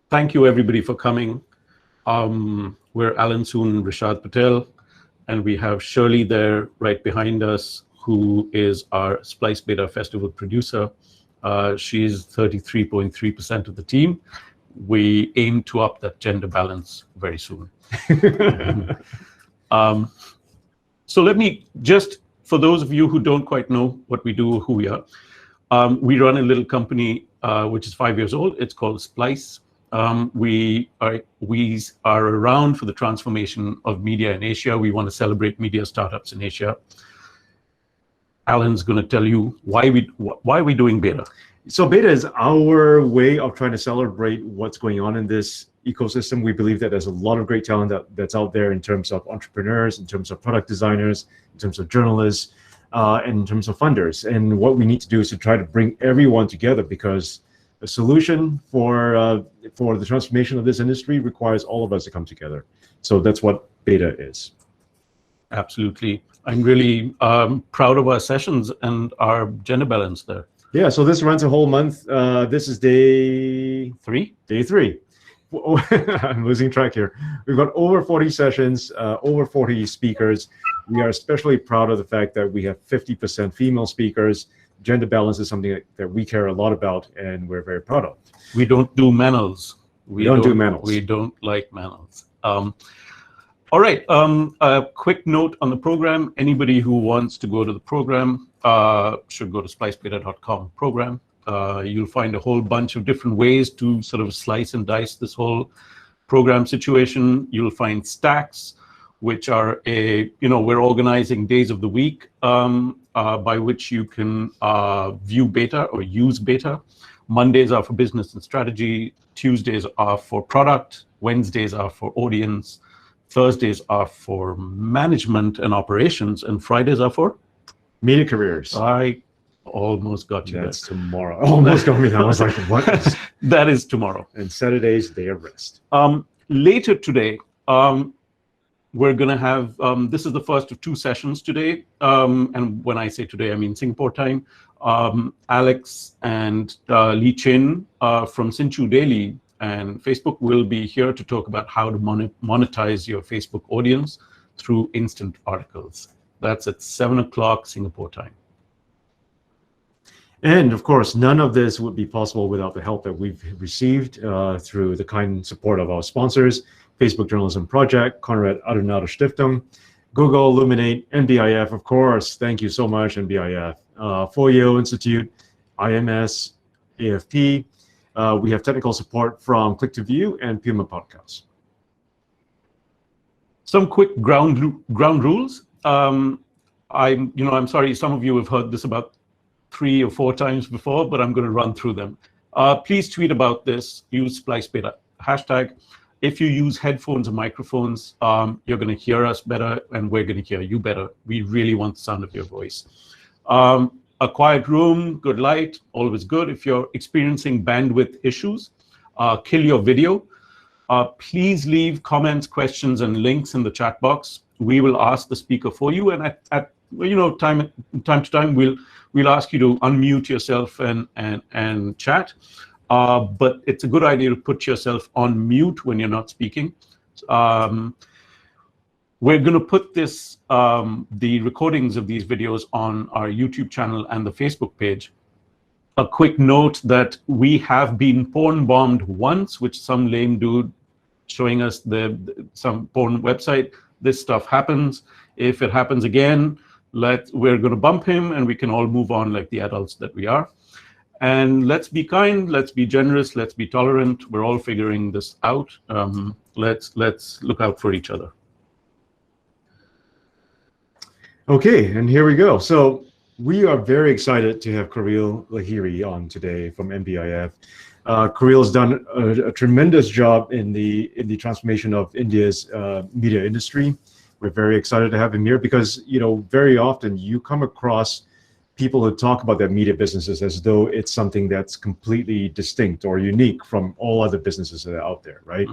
thank you everybody for coming. We're Alan Soon and Rishad Patel, and we have Shirley there right behind us, who is our Splice Beta Festival producer. She's 33.3% of the team. We aim to up that gender balance very soon. So let me just, for those of you who don't quite know what we do, who we are, we run a little company which is 5 years old. It's called Splice. We are around for the transformation of media in Asia. We want to celebrate media startups in Asia. Alan's going to tell you why are we doing beta. So beta is our way of trying to celebrate what's going on in this ecosystem. We believe that there's a lot of great talent that's out there in terms of entrepreneurs, in terms of product designers, in terms of journalists, and in terms of funders. And what we need to do is to try to bring everyone together, because a solution for the transformation of this industry requires all of us to come together. So that's what beta is. Absolutely. I'm really proud of our sessions and our gender balance there. Yeah, so this runs a whole month. This is day 3. Day 3. I'm losing track here. We've got over 40 sessions, over 40 speakers. We are especially proud of the fact that we have 50% female speakers. Gender balance is something that we care a lot about, and we're very proud of. We don't do manels. We don't do manels. We don't like manels. All right, a quick note on the program. Anybody who wants to go to the program should go to splicebeta.com program. You'll find a whole bunch of different ways to sort of slice and dice this whole program situation. You'll find stacks, which are we're organizing days of the week by which you can view beta or use beta. Mondays are for business and strategy. Tuesdays are for product. Wednesdays are for audience. Thursdays are for management and operations, and Fridays are for media careers. I almost got you. That's tomorrow. Almost got me. I was like, what? That is tomorrow. And Saturdays, day of rest. Later today, we're going to have, this is the first of 2 sessions today. And when I say today, I mean Singapore time. Alex and Lee Chin from Sinchu Daily and Facebook will be here to talk about how to monetize your Facebook audience through instant articles. That's at 7 o'clock Singapore time. And of course, none of this would be possible without the help that we've received through the kind support of our sponsors: Facebook Journalism Project, Konrad Adenauer Stiftung, Google, Illuminate, MDIF, of course. Thank you so much, MDIF. Foyo Institute, IMS, AFP. We have technical support from Click to View and Puma Podcasts. Some quick ground rules. I'm sorry, some of you have heard this about 3 or 4 times before, but I'm going to run through them. Please tweet about this. Use Splice Beta hashtag. If you use headphones or microphones, you're going to hear us better, and we're going to hear you better. We really want the sound of your voice. A quiet room, good light, always good. If you're experiencing bandwidth issues, kill your video. Please leave comments, questions, and links in the chat box. We will ask the speaker for you, and at time to time, we'll ask you to unmute yourself and chat. But it's a good idea to put yourself on mute when you're not speaking. We're going to put the recordings of these videos on our YouTube channel and the Facebook page. A quick note that we have been porn bombed once, which some lame dude showing us some porn website. This stuff happens. If it happens again, we're going to bump him, and we can all move on like the adults that we are. And let's be kind, let's be generous, let's be tolerant. We're all figuring this out. Let's look out for each other. Okay, and here we go. So we are very excited to have Koreel Lahiri on today from MDIF. Koreel's done a tremendous job in the transformation of India's media industry. We're very excited to have him here because, very often you come across people who talk about their media businesses as though it's something that's completely distinct or unique from all other businesses that are out there, right?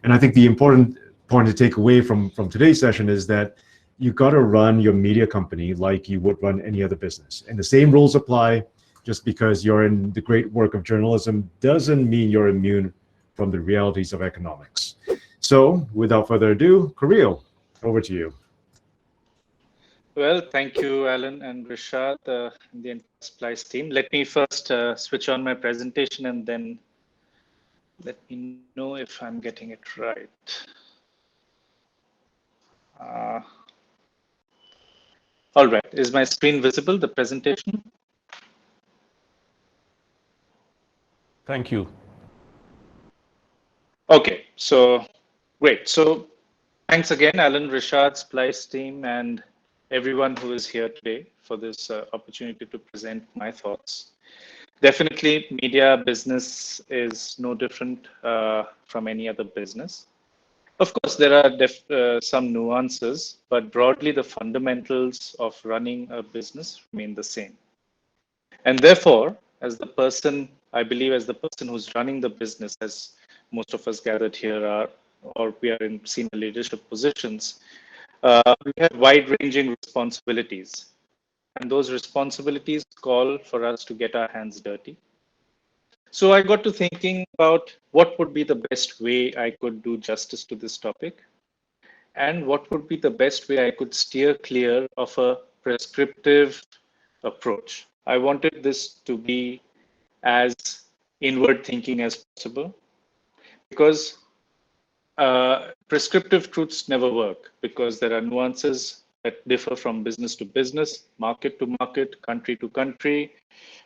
And I think the important point to take away from today's session is that you got to run your media company like you would run any other business. And the same rules apply. Just because you're in the great work of journalism doesn't mean you're immune from the realities of economics. So, without further ado, Koreel, over to you. Well, thank you, Alan and Rishad, and the entire Splice team. Let me first switch on my presentation and then let me know if I'm getting it right. All right, is my screen visible, the presentation? Thank you. Okay, so great. So thanks again, Alan, Rishad, Splice team, and everyone who is here today for this opportunity to present my thoughts. Definitely, media business is no different from any other business. Of course, there are some nuances, but broadly, the fundamentals of running a business remain the same. And therefore, as the person, I believe, as the person who's running the business, as most of us gathered here are, or we are in senior leadership positions, we have wide-ranging responsibilities. And those responsibilities call for us to get our hands dirty. So I got to thinking about what would be the best way I could do justice to this topic, and what would be the best way I could steer clear of a prescriptive approach. I wanted this to be as inward thinking as possible, because prescriptive truths never work, because there are nuances that differ from business to business, market to market, country to country,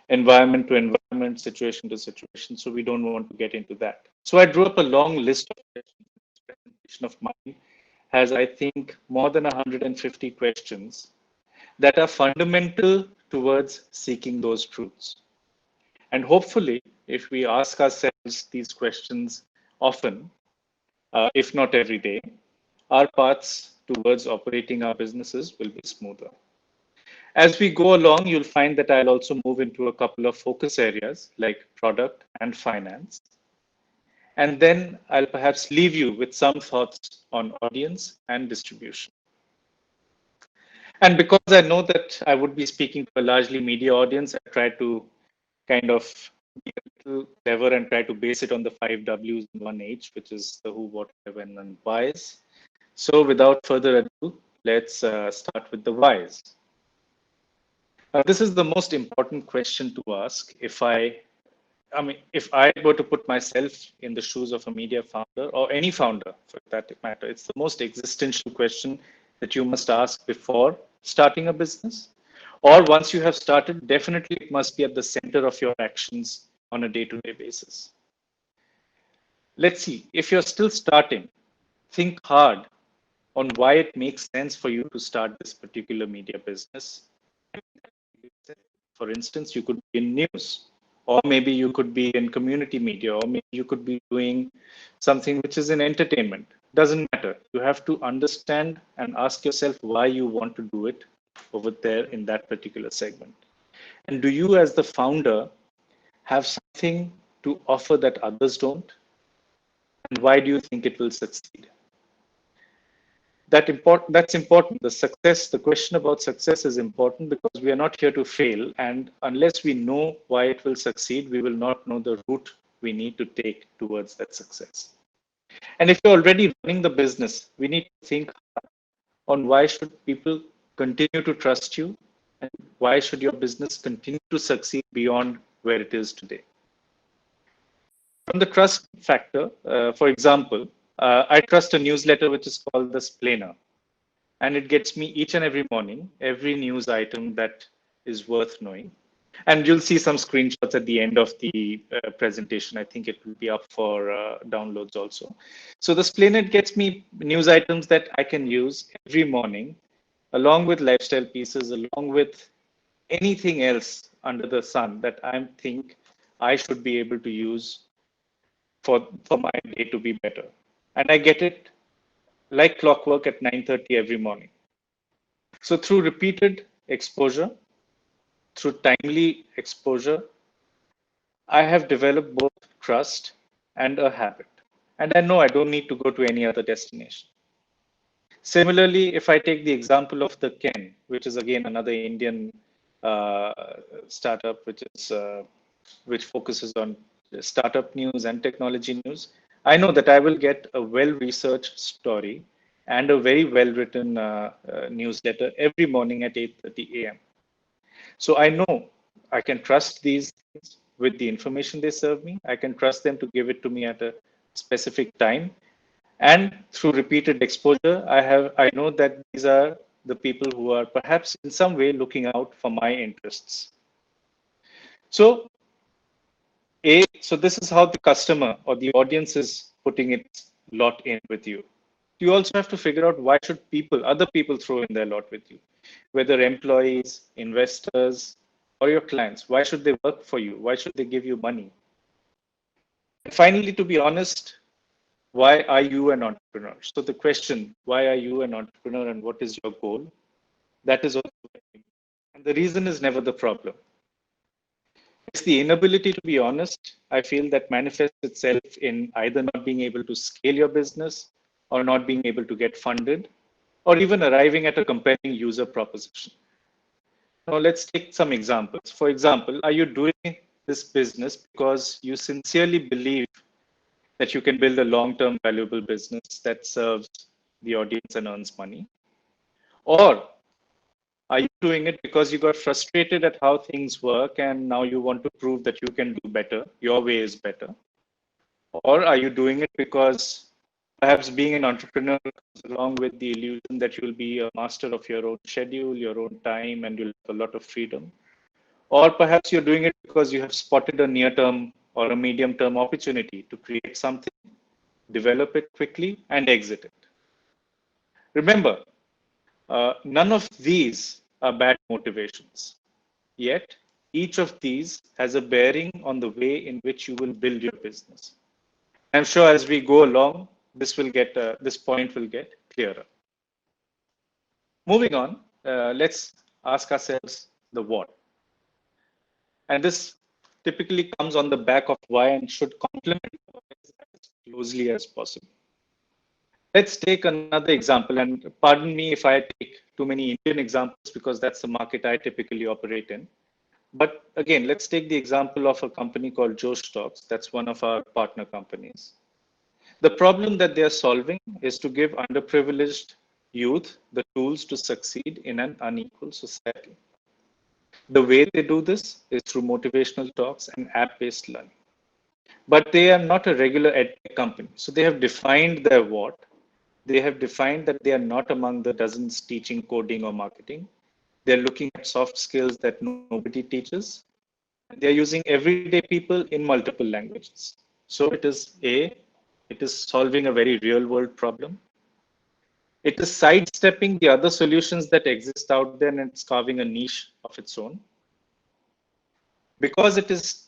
environment to environment, situation to situation. So we don't want to get into that. So I drew up a long list of questions. This presentation of mine has, I think, more than 150 questions that are fundamental towards seeking those truths. And hopefully, if we ask ourselves these questions often, if not every day, our paths towards operating our businesses will be smoother. As we go along, you'll find that I'll also move into a couple of focus areas like product and finance. And then I'll perhaps leave you with some thoughts on audience and distribution. And because I know that I would be speaking to a largely media audience, I try to kind of be a little clever and try to base it on the 5 W's and 1 H, which is the who, what, where, when, and whys. So without further ado, let's start with the whys. This is the most important question to ask. If I were to put myself in the shoes of a media founder or any founder for that matter, it's the most existential question that you must ask before starting a business. Or once you have started, definitely it must be at the center of your actions on a day-to-day basis. Let's see, if you're still starting, think hard on why it makes sense for you to start this particular media business. For instance, you could be in news, or maybe you could be in community media, or maybe you could be doing something which is in entertainment. Doesn't matter. You have to understand and ask yourself why you want to do it over there in that particular segment. And do you, as the founder, have something to offer that others don't? And why do you think it will succeed? That's important. The question about success is important because we are not here to fail. And unless we know why it will succeed, we will not know the route we need to take towards that success. And if you're already running the business, we need to think on why should people continue to trust you, and why should your business continue to succeed beyond where it is today. From the trust factor, for example, I trust a newsletter which is called the Splainer, and it gets me each and every morning every news item that is worth knowing. And you'll see some screenshots at the end of the presentation. I think it will be up for downloads also. So the Splainer gets me news items that I can use every morning, along with lifestyle pieces, along with anything else under the sun that I think I should be able to use for my day to be better. And I get it like clockwork at 9:30 every morning. So through repeated exposure, through timely exposure, I have developed both trust and a habit. And I know I don't need to go to any other destination. Similarly, if I take the example of the Ken, which is again another Indian startup, which focuses on startup news and technology news, I know that I will get a well-researched story and a very well-written newsletter every morning at 8:30 a.m. So I know I can trust these things with the information they serve me. I can trust them to give it to me at a specific time. And through repeated exposure, I know that these are the people who are perhaps in some way looking out for my interests. So so this is how the customer or the audience is putting its lot in with you. You also have to figure out why should other people throw in their lot with you, whether employees, investors, or your clients. Why should they work for you? Why should they give you money? And finally, to be honest, why are you an entrepreneur? So the question, why are you an entrepreneur and what is your goal? That is also, and the reason is never the problem. It's the inability to be honest, I feel, that manifests itself in either not being able to scale your business or not being able to get funded or even arriving at a compelling user proposition. Now, let's take some examples. For example, are you doing this business because you sincerely believe that you can build a long-term valuable business that serves the audience and earns money? Or are you doing it because you got frustrated at how things work and now you want to prove that you can do better, your way is better? Or are you doing it because perhaps being an entrepreneur comes along with the illusion that you'll be a master of your own schedule, your own time, and you'll have a lot of freedom? Or perhaps you're doing it because you have spotted a near-term or a medium-term opportunity to create something, develop it quickly, and exit it. Remember, none of these are bad motivations. Yet, each of these has a bearing on the way in which you will build your business. I'm sure as we go along, this point will get clearer. Moving on, let's ask ourselves the what. And this typically comes on the back of why and should complement as closely as possible. Let's take another example, and pardon me if I take too many Indian examples because that's the market I typically operate in. But again, let's take the example of a company called Joe Stocks. That's one of our partner companies. The problem that they are solving is to give underprivileged youth the tools to succeed in an unequal society. The way they do this is through motivational talks and app-based learning. But they are not a regular edtech company. So they have defined their what. They have defined that they are not among the dozens teaching coding or marketing. They're looking at soft skills that nobody teaches. They're using everyday people in multiple languages. So it is solving a very real world problem. It is sidestepping the other solutions that exist out there and it's carving a niche of its own. Because it is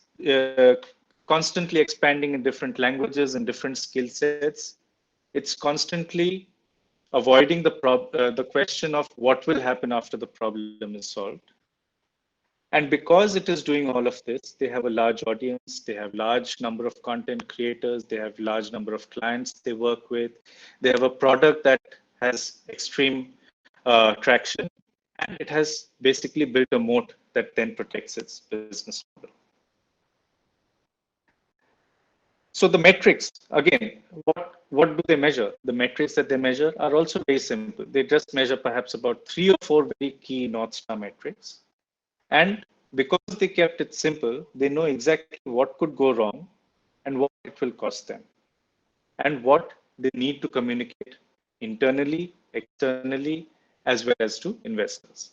constantly expanding in different languages and different skill sets, it's constantly avoiding the question of what will happen after the problem is solved. And because it is doing all of this, they have a large audience, they have large number of content creators, they have large number of clients they work with, they have a product that has extreme traction, and it has basically built a moat that then protects its business model. So the metrics, again, what do they measure? The metrics that they measure are also very simple. They just measure perhaps about 3 or 4 very key North Star metrics. And because they kept it simple, they know exactly what could go wrong and what it will cost them and what they need to communicate internally, externally, as well as to investors.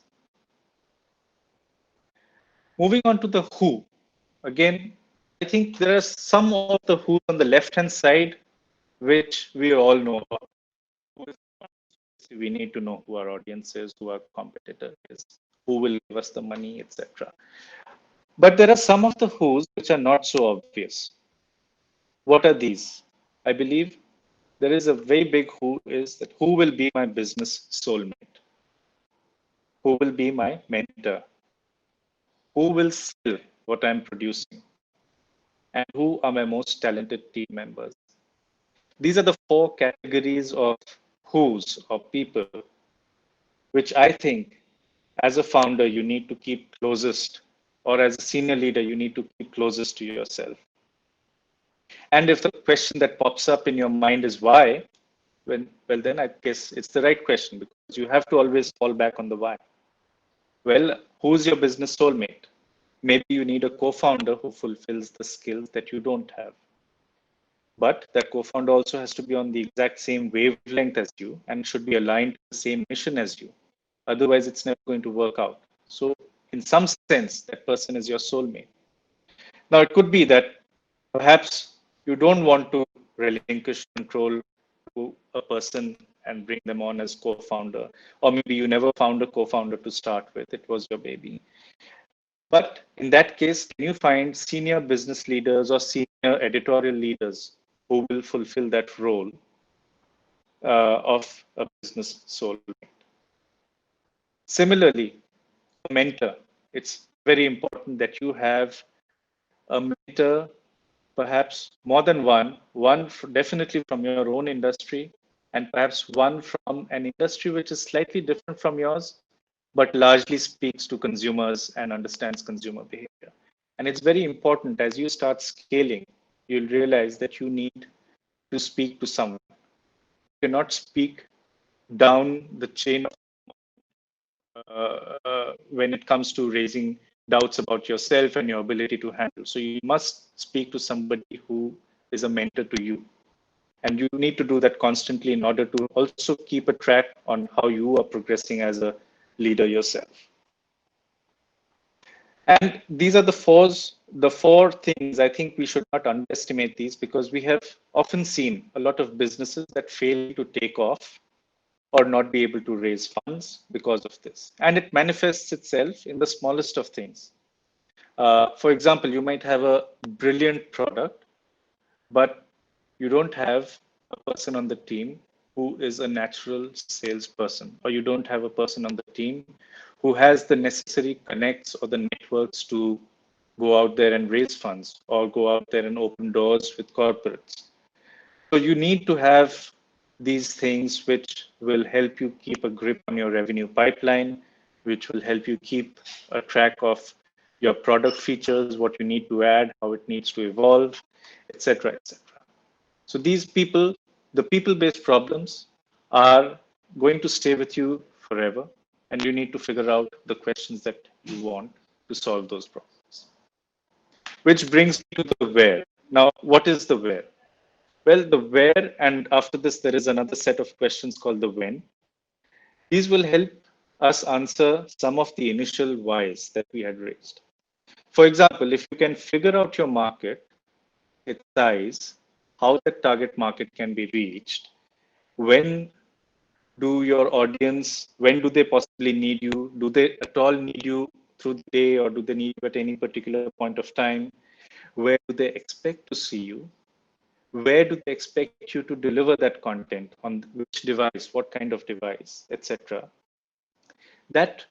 Moving on to the who. Again, I think there are some of the who on the left-hand side, which we all know about. We need to know who our audience is, who our competitor is, who will give us the money, etc. But there are some of the who's which are not so obvious. What are these? I believe there is a very big who is that who will be my business soulmate? Who will be my mentor? Who will sell what I'm producing? And who are my most talented team members? These are the 4 categories of who's or people, which I think as a founder, you need to keep closest, or as a senior leader, you need to keep closest to yourself. And if the question that pops up in your mind is why, well, then I guess it's the right question, because you have to always fall back on the why. Well, who's your business soulmate? Maybe you need a co-founder who fulfills the skills that you don't have. But that co-founder also has to be on the exact same wavelength as you and should be aligned to the same mission as you. Otherwise, it's never going to work out. So in some sense, that person is your soulmate. Now, it could be that perhaps you don't want to relinquish control to a person and bring them on as co-founder, or maybe you never found a co-founder to start with. It was your baby. But in that case, can you find senior business leaders or senior editorial leaders who will fulfill that role of a business soulmate? Similarly, a mentor. It's very important that you have a mentor, perhaps more than one definitely from your own industry, and perhaps one from an industry which is slightly different from yours, but largely speaks to consumers and understands consumer behavior. And it's very important as you start scaling, you'll realize that you need to speak to someone. You cannot speak down the chain when it comes to raising doubts about yourself and your ability to handle. So you must speak to somebody who is a mentor to you. And you need to do that constantly in order to also keep a track on how you are progressing as a leader yourself. And these are the four things. I think we should not underestimate these, because we have often seen a lot of businesses that fail to take off or not be able to raise funds because of this. And it manifests itself in the smallest of things. For example, you might have a brilliant product, but you don't have a person on the team who is a natural salesperson, or you don't have a person on the team who has the necessary connects or the networks to go out there and raise funds or go out there and open doors with corporates. So you need to have these things which will help you keep a grip on your revenue pipeline, which will help you keep a track of your product features, what you need to add, how it needs to evolve, etc., etc. So these people, the people-based problems, are going to stay with you forever, and you need to figure out the questions that you want to solve those problems. Which brings me to the where. Now, what is the where? Well, the where, and after this, there is another set of questions called the when. These will help us answer some of the initial whys that we had raised. For example, if you can figure out your market, its size, how the target market can be reached, when do your audience, when do they possibly need you? Do they at all need you through the day, or do they need you at any particular point of time? Where do they expect to see you? Where do they expect you to deliver that content, on which device, what kind of device, etc. That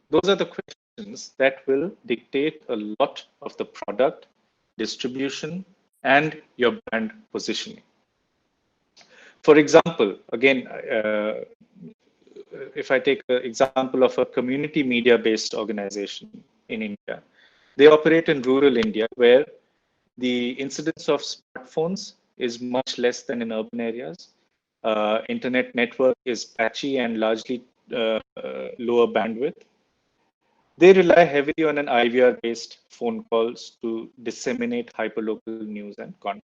those are the questions that will dictate a lot of the product distribution and your brand positioning. For example, again, if I take an example of a community media based organization in India, they operate in rural India, where the incidence of smartphones is much less than in urban areas. Internet network is patchy and largely lower bandwidth. They rely heavily on an IVR-based phone calls to disseminate hyperlocal news and content.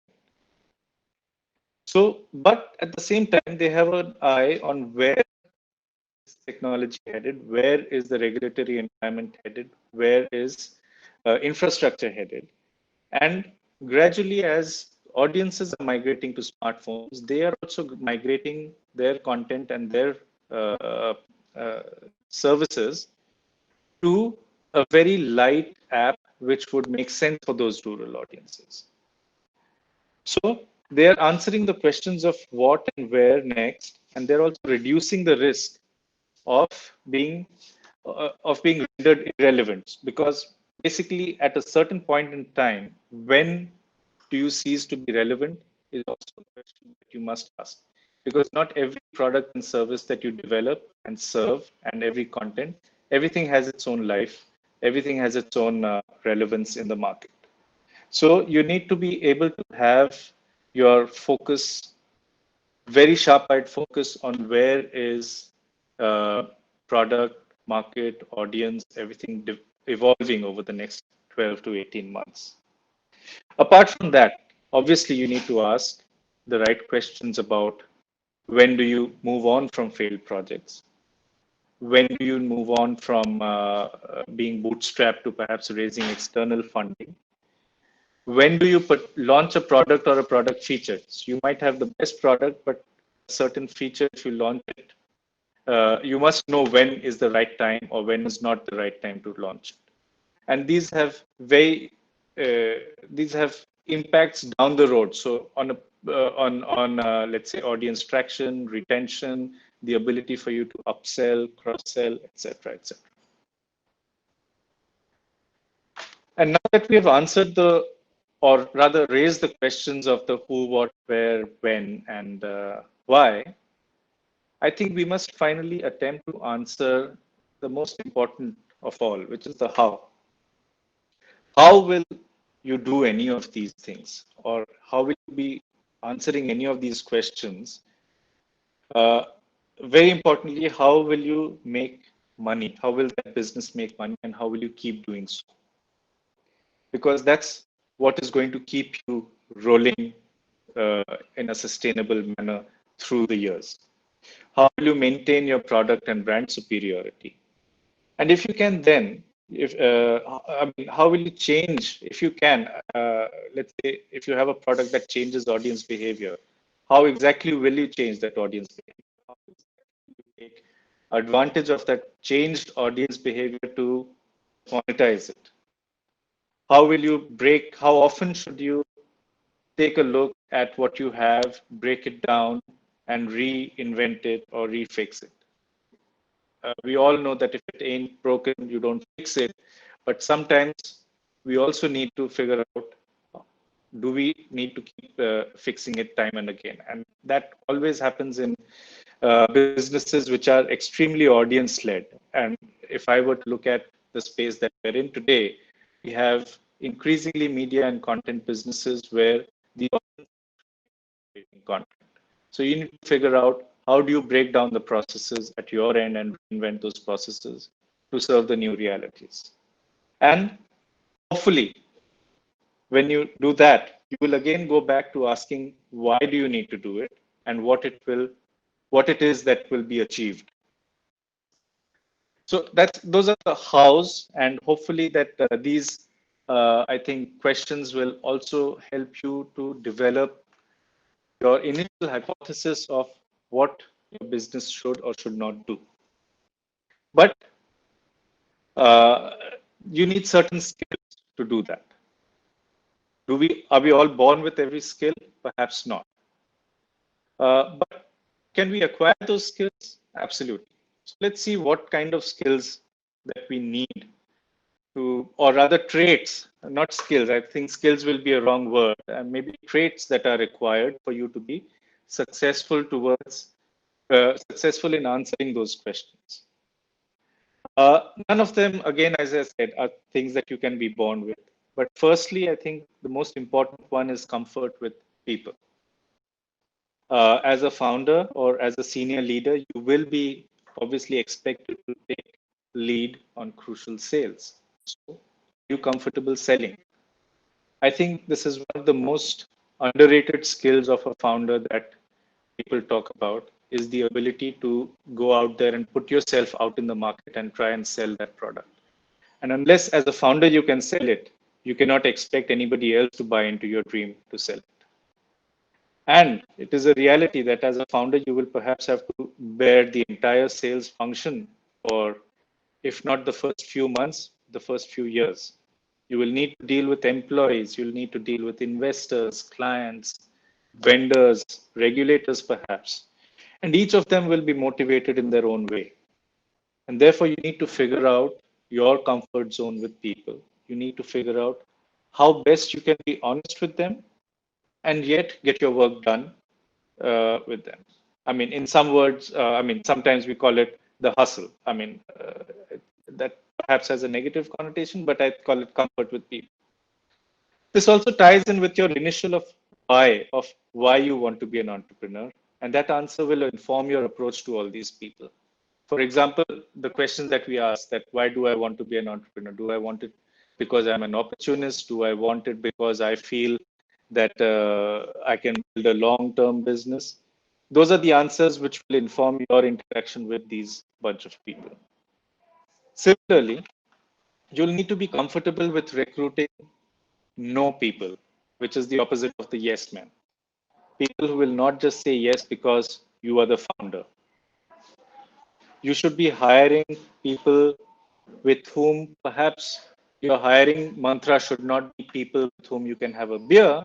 So, but at the same time, they have an eye on where is technology headed, where is the regulatory environment headed, where is infrastructure headed. And gradually, as audiences are migrating to smartphones, they are also migrating their content and their services to a very light app, which would make sense for those rural audiences. So they are answering the questions of what and where next, and they're also reducing the risk of being rendered irrelevant, because basically at a certain point in time, when do you cease to be relevant is also a question that you must ask, because not every product and service that you develop and serve, and every content, everything has its own life, everything has its own relevance in the market. So you need to be able to have your focus, very sharp-eyed focus on where is product, market, audience, everything evolving over the next 12 to 18 months. Apart from that, obviously you need to ask the right questions about when do you move on from failed projects? When do you move on from being bootstrapped to perhaps raising external funding? When do you launch a product or a product feature? So you might have the best product, but a certain feature, if you launch it, you must know when is the right time or when is not the right time to launch it. And these have impacts down the road. So on let's say audience traction, retention, the ability for you to upsell, cross-sell, etc., etc. And now that we have answered or rather raised the questions of the who, what, where, when, and why, I think we must finally attempt to answer the most important of all, which is the how. How will you do any of these things? Or how will you be answering any of these questions? Very importantly, how will you make money? How will that business make money? And how will you keep doing so? Because that's what is going to keep you rolling in a sustainable manner through the years. How will you maintain your product and brand superiority? And if you can then, I mean, how will you change, if you can, let's say, if you have a product that changes audience behavior, how exactly will you change that audience behavior? How exactly will you take advantage of that changed audience behavior to monetize it? How will you how often should you take a look at what you have, break it down, and reinvent it or refix it? We all know that if it ain't broken, you don't fix it. But sometimes we also need to figure out, do we need to keep fixing it time and again? And that always happens in businesses which are extremely audience led. And if I were to look at the space that we're in today, we have increasingly media and content businesses where the audience is creating content. So you need to figure out, how do you break down the processes at your end and reinvent those processes to serve the new realities? And hopefully, when you do that, you will again go back to asking, why do you need to do it, and what it is that will be achieved. So those are the hows, and hopefully that these I think questions will also help you to develop your initial hypothesis of what your business should or should not do. But you need certain skills to do that. Are we all born with every skill? Perhaps not. But can we acquire those skills? Absolutely. So let's see what kind of skills that we need to, or rather traits, not skills. I think skills will be a wrong word, and maybe traits that are required for you to be successful successful in answering those questions. None of them, again, as I said, are things that you can be born with. But firstly, I think the most important one is comfort with people. As a founder or as a senior leader, you will be obviously expected to take lead on crucial sales. So, are you comfortable selling? I think this is one of the most underrated skills of a founder that people talk about, is the ability to go out there and put yourself out in the market and try and sell that product. And unless as a founder you can sell it, you cannot expect anybody else to buy into your dream to sell it. And it is a reality that as a founder, you will perhaps have to bear the entire sales function, or if not the first few months, the first few years. You will need to deal with employees, you'll need to deal with investors, clients, vendors, regulators perhaps. And each of them will be motivated in their own way. And therefore, you need to figure out your comfort zone with people. You need to figure out how best you can be honest with them and yet get your work done with them. I mean, in some words, sometimes we call it the hustle. That perhaps has a negative connotation, but I call it comfort with people. This also ties in with your initial of why you want to be an entrepreneur. And that answer will inform your approach to all these people. For example, the questions that we ask, that why do I want to be an entrepreneur? Do I want it because I'm an opportunist? Do I want it because I feel that I can build a long-term business? Those are the answers which will inform your interaction with these bunch of people. Similarly, you'll need to be comfortable with recruiting no people, which is the opposite of the yes man. People who will not just say yes because you are the founder. You should be hiring people with whom perhaps your hiring mantra should not be people with whom you can have a beer,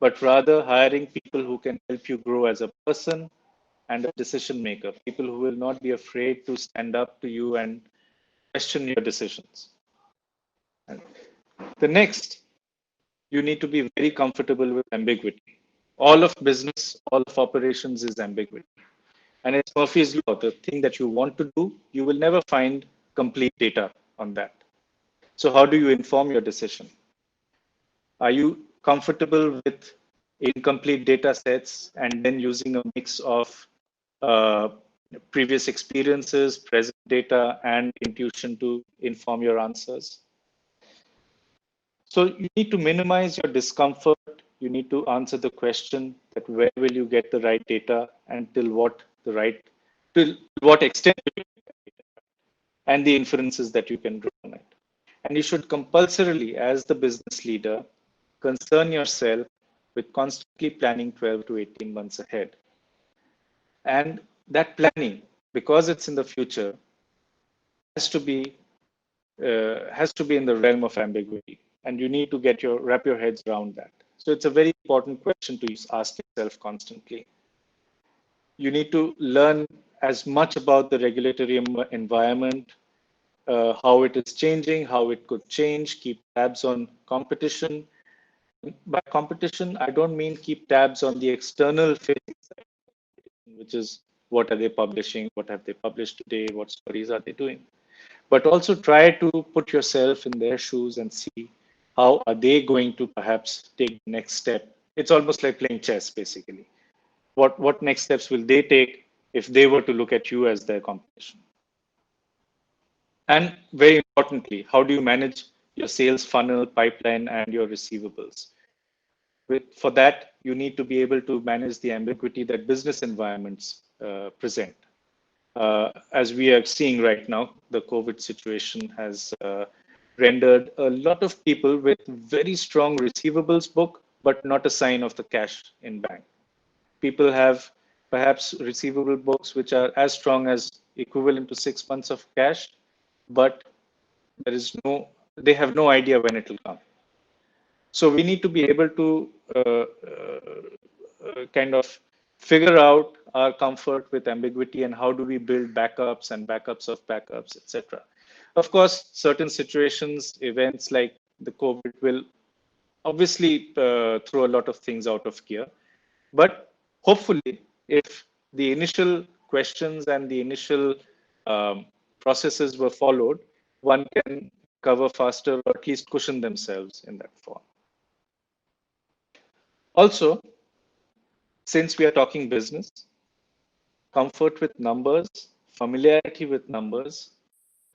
but rather hiring people who can help you grow as a person and a decision maker, people who will not be afraid to stand up to you and question your decisions. And the next, you need to be very comfortable with ambiguity. All of business, all of operations is ambiguity. And it's Murphy's law. The thing that you want to do, you will never find complete data on that. So how do you inform your decision? Are you comfortable with incomplete data sets and then using a mix of uh, previous experiences, present data, and intuition to inform your answers? So you need to minimize your discomfort. You need to answer the question that where will you get the right data and till what extent will you get that data, and the inferences that you can draw on it. And you should compulsorily, as the business leader, concern yourself with constantly planning 12 to 18 months ahead. And that planning, because it's in the future, has to be in the realm of ambiguity, and you need to wrap your heads around that. So it's a very important question to ask yourself constantly. You need to learn as much about the regulatory environment, how it is changing, how it could change, keep tabs on competition. By competition, I don't mean keep tabs on the external facing side, which is what are they publishing, what have they published today, what stories are they doing, but also try to put yourself in their shoes and see how are they going to perhaps take the next step. It's almost like playing chess, basically. What next steps will they take if they were to look at you as their competition? And very importantly, how do you manage your sales funnel, pipeline, and your receivables? For that, you need to be able to manage the ambiguity that business environments present. As we are seeing right now, the COVID situation has rendered a lot of people with very strong receivables book, but not a sign of the cash in bank. People have perhaps receivable books which are as strong as equivalent to 6 months of cash, but they have no idea when it will come. So we need to be able to kind of figure out our comfort with ambiguity and how do we build backups and backups of backups, etc. Of course, certain situations, events like the COVID will obviously throw a lot of things out of gear. But hopefully, if the initial questions and the initial processes were followed, one can cover faster or at least cushion themselves in that form. Also, since we are talking business, comfort with numbers, familiarity with numbers,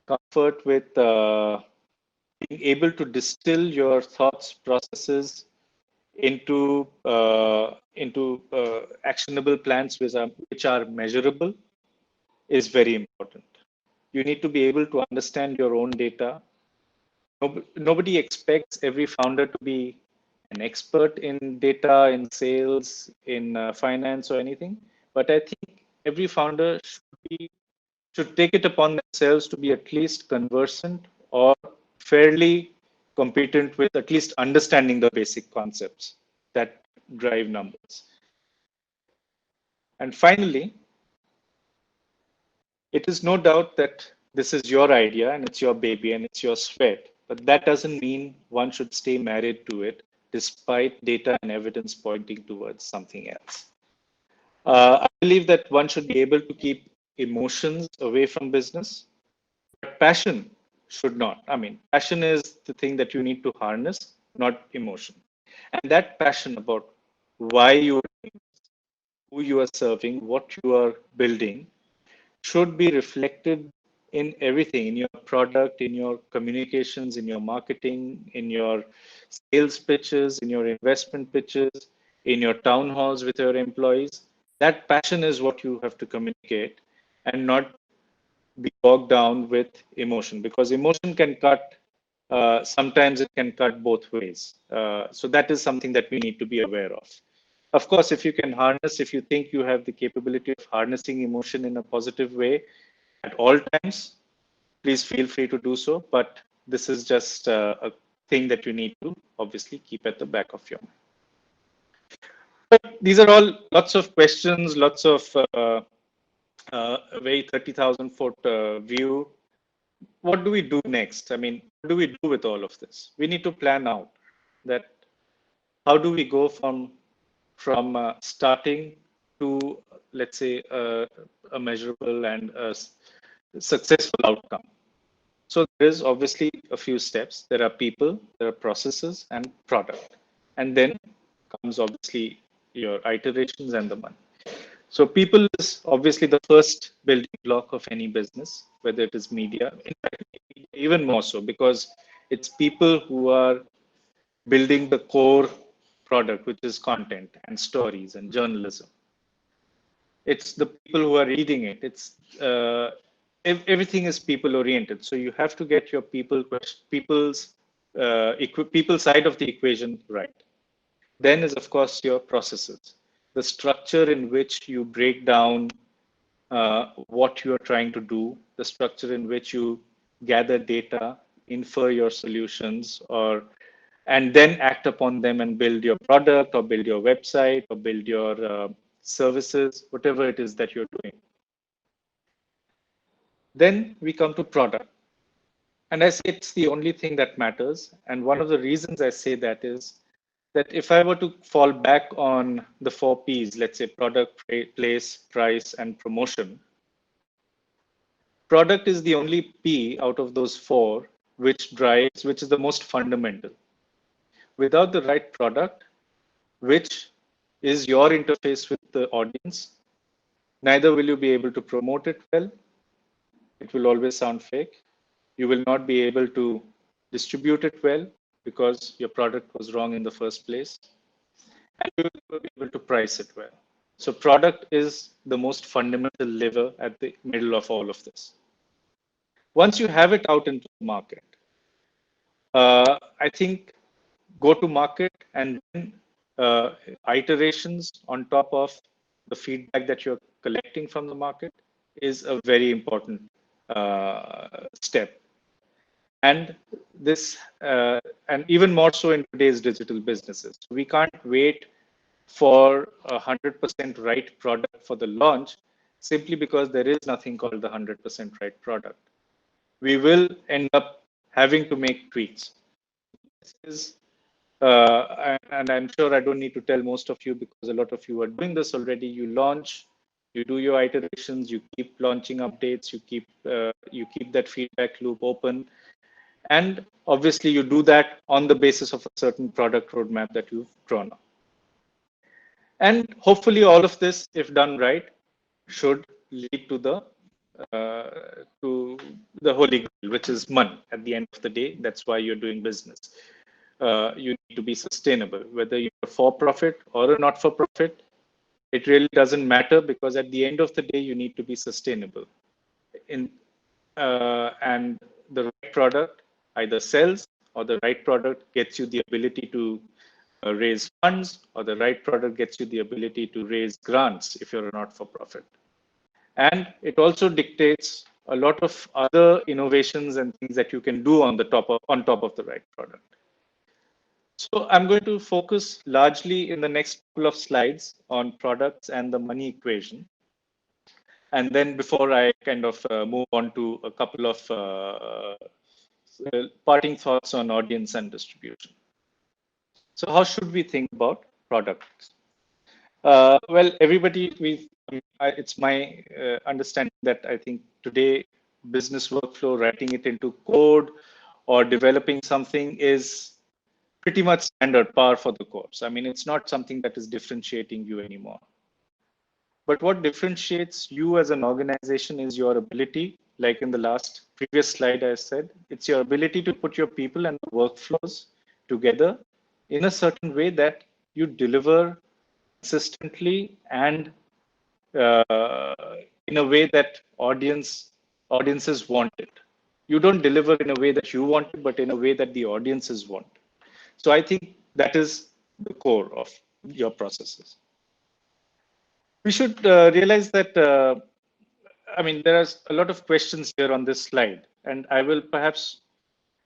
comfort with being able to distill your thoughts, processes into actionable plans which are measurable is very important. You need to be able to understand your own data. Nobody expects every founder to be an expert in data, in sales, in finance or anything. But I think every founder should take it upon themselves to be at least conversant or fairly competent with at least understanding the basic concepts that drive numbers. And finally, it is no doubt that this is your idea and it's your baby and it's your sweat, but that doesn't mean one should stay married to it despite data and evidence pointing towards something else. I believe that one should be able to keep emotions away from business, but passion should not. I mean, passion is the thing that you need to harness, not emotion. And that passion about why you are doing this, who you are serving, what you are building, should be reflected in everything, in your product, in your communications, in your marketing, in your sales pitches, in your investment pitches, in your town halls with your employees. That passion is what you have to communicate and not be bogged down with emotion, because emotion can cut, sometimes it can cut both ways. So that is something that we need to be aware of. Of course, if you can harness, if you think you have the capability of harnessing emotion in a positive way at all times, please feel free to do so. But this is just a thing that you need to obviously keep at the back of your mind. But these are all lots of questions, lots of a very 30,000 foot view. What do we do next? I mean, what do we do with all of this? We need to plan out that how do we go from starting to, let's say, a measurable and a successful outcome. So there is obviously a few steps. There are people, there are processes, and product. And then comes obviously your iterations and the money. So people is obviously the first building block of any business, whether it is media, in fact, even more so, because it's people who are building the core product, which is content and stories and journalism. It's the people who are reading it. It's everything is people oriented. So you have to get your people's people side of the equation right. Then is of course your processes, the structure in which you break down what you are trying to do, the structure in which you gather data, infer your solutions, and then act upon them and build your product or build your website or build your services, whatever it is that you're doing. Then we come to product. And I say it's the only thing that matters. And one of the reasons I say that is that if I were to fall back on the 4 Ps, let's say product, place, price, and promotion, product is the only P out of those 4 which is the most fundamental. Without the right product, which is your interface with the audience, neither will you be able to promote it well. It will always sound fake. You will not be able to distribute it well because your product was wrong in the first place. And you will be able to price it well. So product is the most fundamental lever at the middle of all of this. Once you have it out into the market, I think go to market and then iterations on top of the feedback that you're collecting from the market is a very important step. And this, and even more so in today's digital businesses, we can't wait for 100% right product for the launch simply because there is nothing called the 100% right product. We will end up having to make tweaks. This is, and I'm sure I don't need to tell most of you because a lot of you are doing this already. You launch, you do your iterations, you keep launching updates, you keep that feedback loop open, and obviously you do that on the basis of a certain product roadmap that you've drawn up. And hopefully all of this, if done right, should lead to the holy grail, which is money. At the end of the day, that's why you're doing business. You need to be sustainable, whether you're for profit or a not for profit. It really doesn't matter because at the end of the day, you need to be sustainable. And the right product either sells or the right product gets you the ability to raise funds, or the right product gets you the ability to raise grants if you're a not-for-profit. And it also dictates a lot of other innovations and things that you can do on top of the right product. So I'm going to focus largely in the next couple of slides on products and the money equation. And then before I kind of move on to a couple of parting thoughts on audience and distribution. So how should we think about products? Well, everybody, it's my understanding that I think today business workflow, writing it into code or developing something is pretty much standard, par for the course. I mean, it's not something that is differentiating you anymore. But what differentiates you as an organization is your ability, like in the previous slide I said, it's your ability to put your people and the workflows together in a certain way that you deliver consistently and in a way that audiences want it. You don't deliver in a way that you want it, but in a way that the audiences want. So I think that is the core of your processes. We should realize that, I mean, there are a lot of questions here on this slide, and I will perhaps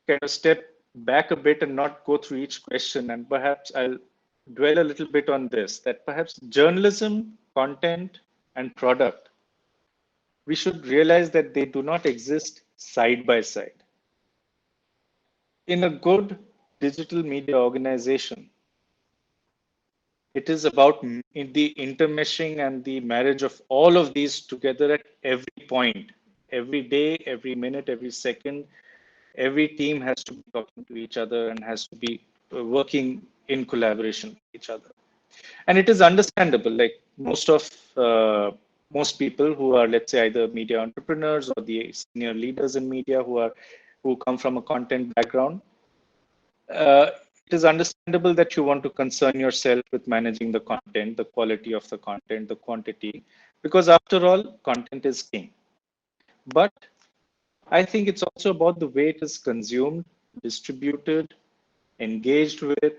kind of step back a bit and not go through each question, and perhaps I'll dwell a little bit on this, that perhaps journalism, content, and product, we should realize that they do not exist side by side. In a good digital media organization, it is about the intermeshing and the marriage of all of these together at every point, every day, every minute, every second. Every team has to be talking to each other and has to be working in collaboration with each other. And it is understandable, like most people who are, let's say, either media entrepreneurs or the senior leaders in media who come from a content background, it is understandable that you want to concern yourself with managing the content, the quality of the content, the quantity, because after all, content is king. But I think it's also about the way it is consumed, distributed, engaged with,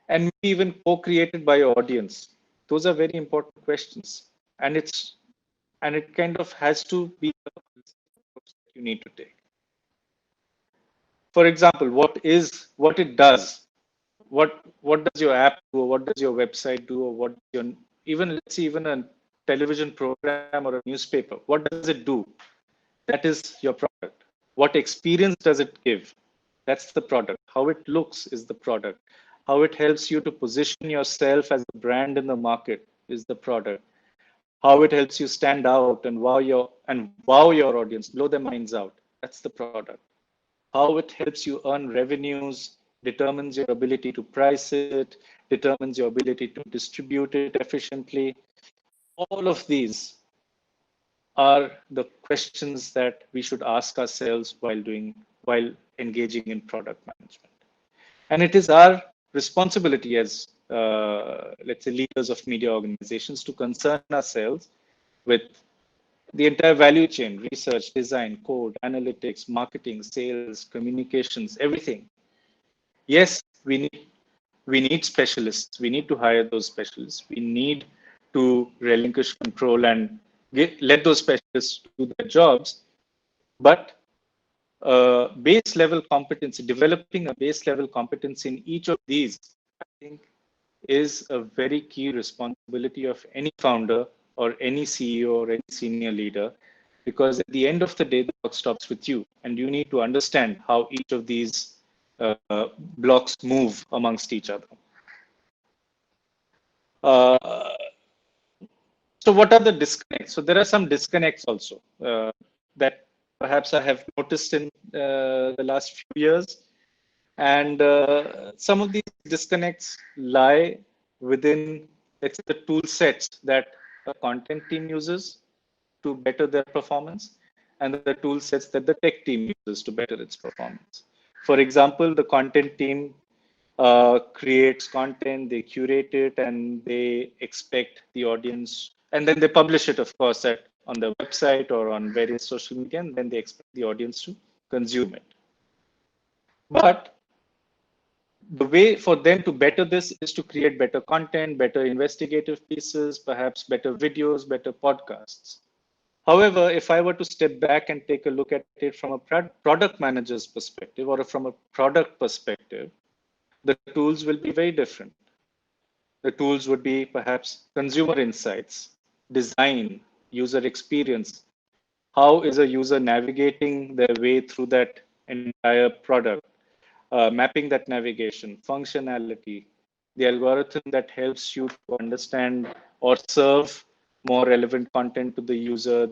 and maybe even co-created by your audience. Those are very important questions, and it kind of has to be the approach that you need to take. For example, what it does, what does your app do, or what does your website do, or what your, even let's see, even a television program or a newspaper, what does it do? That is your product. What experience does it give? That's the product. How it looks is the product. How it helps you to position yourself as a brand in the market is the product. How it helps you stand out and wow your audience, blow their minds out. That's the product. How it helps you earn revenues, determines your ability to price it, determines your ability to distribute it efficiently. All of these are the questions that we should ask ourselves while engaging in product management. And it is our responsibility as let's say leaders of media organizations to concern ourselves with the entire value chain: research, design, code, analytics, marketing, sales, communications, everything. Yes, we need specialists. We need to hire those specialists. We need to relinquish control and let those specialists do their jobs. But base level competency, developing a base level competency in each of these, I think, is a very key responsibility of any founder or any CEO or any senior leader, because at the end of the day, the buck stops with you, and you need to understand how each of these blocks move amongst each other. So what are the disconnects? So there are some disconnects also that perhaps I have noticed in the last few years. And some of these disconnects lie within, let's say, the tool sets that a content team uses to better their performance, and the tool sets that the tech team uses to better its performance. For example, the content team creates content, they curate it, and they expect the audience, and then they publish it, of course, on the website or on various social media, and then they expect the audience to consume it. But the way for them to better this is to create better content, better investigative pieces, perhaps better videos, better podcasts. However, if I were to step back and take a look at it from a product manager's perspective or from a product perspective, the tools will be very different. The tools would be perhaps consumer insights, design, user experience. How is a user navigating their way through that entire product? Mapping that navigation, functionality, the algorithm that helps you to understand or serve more relevant content to the user,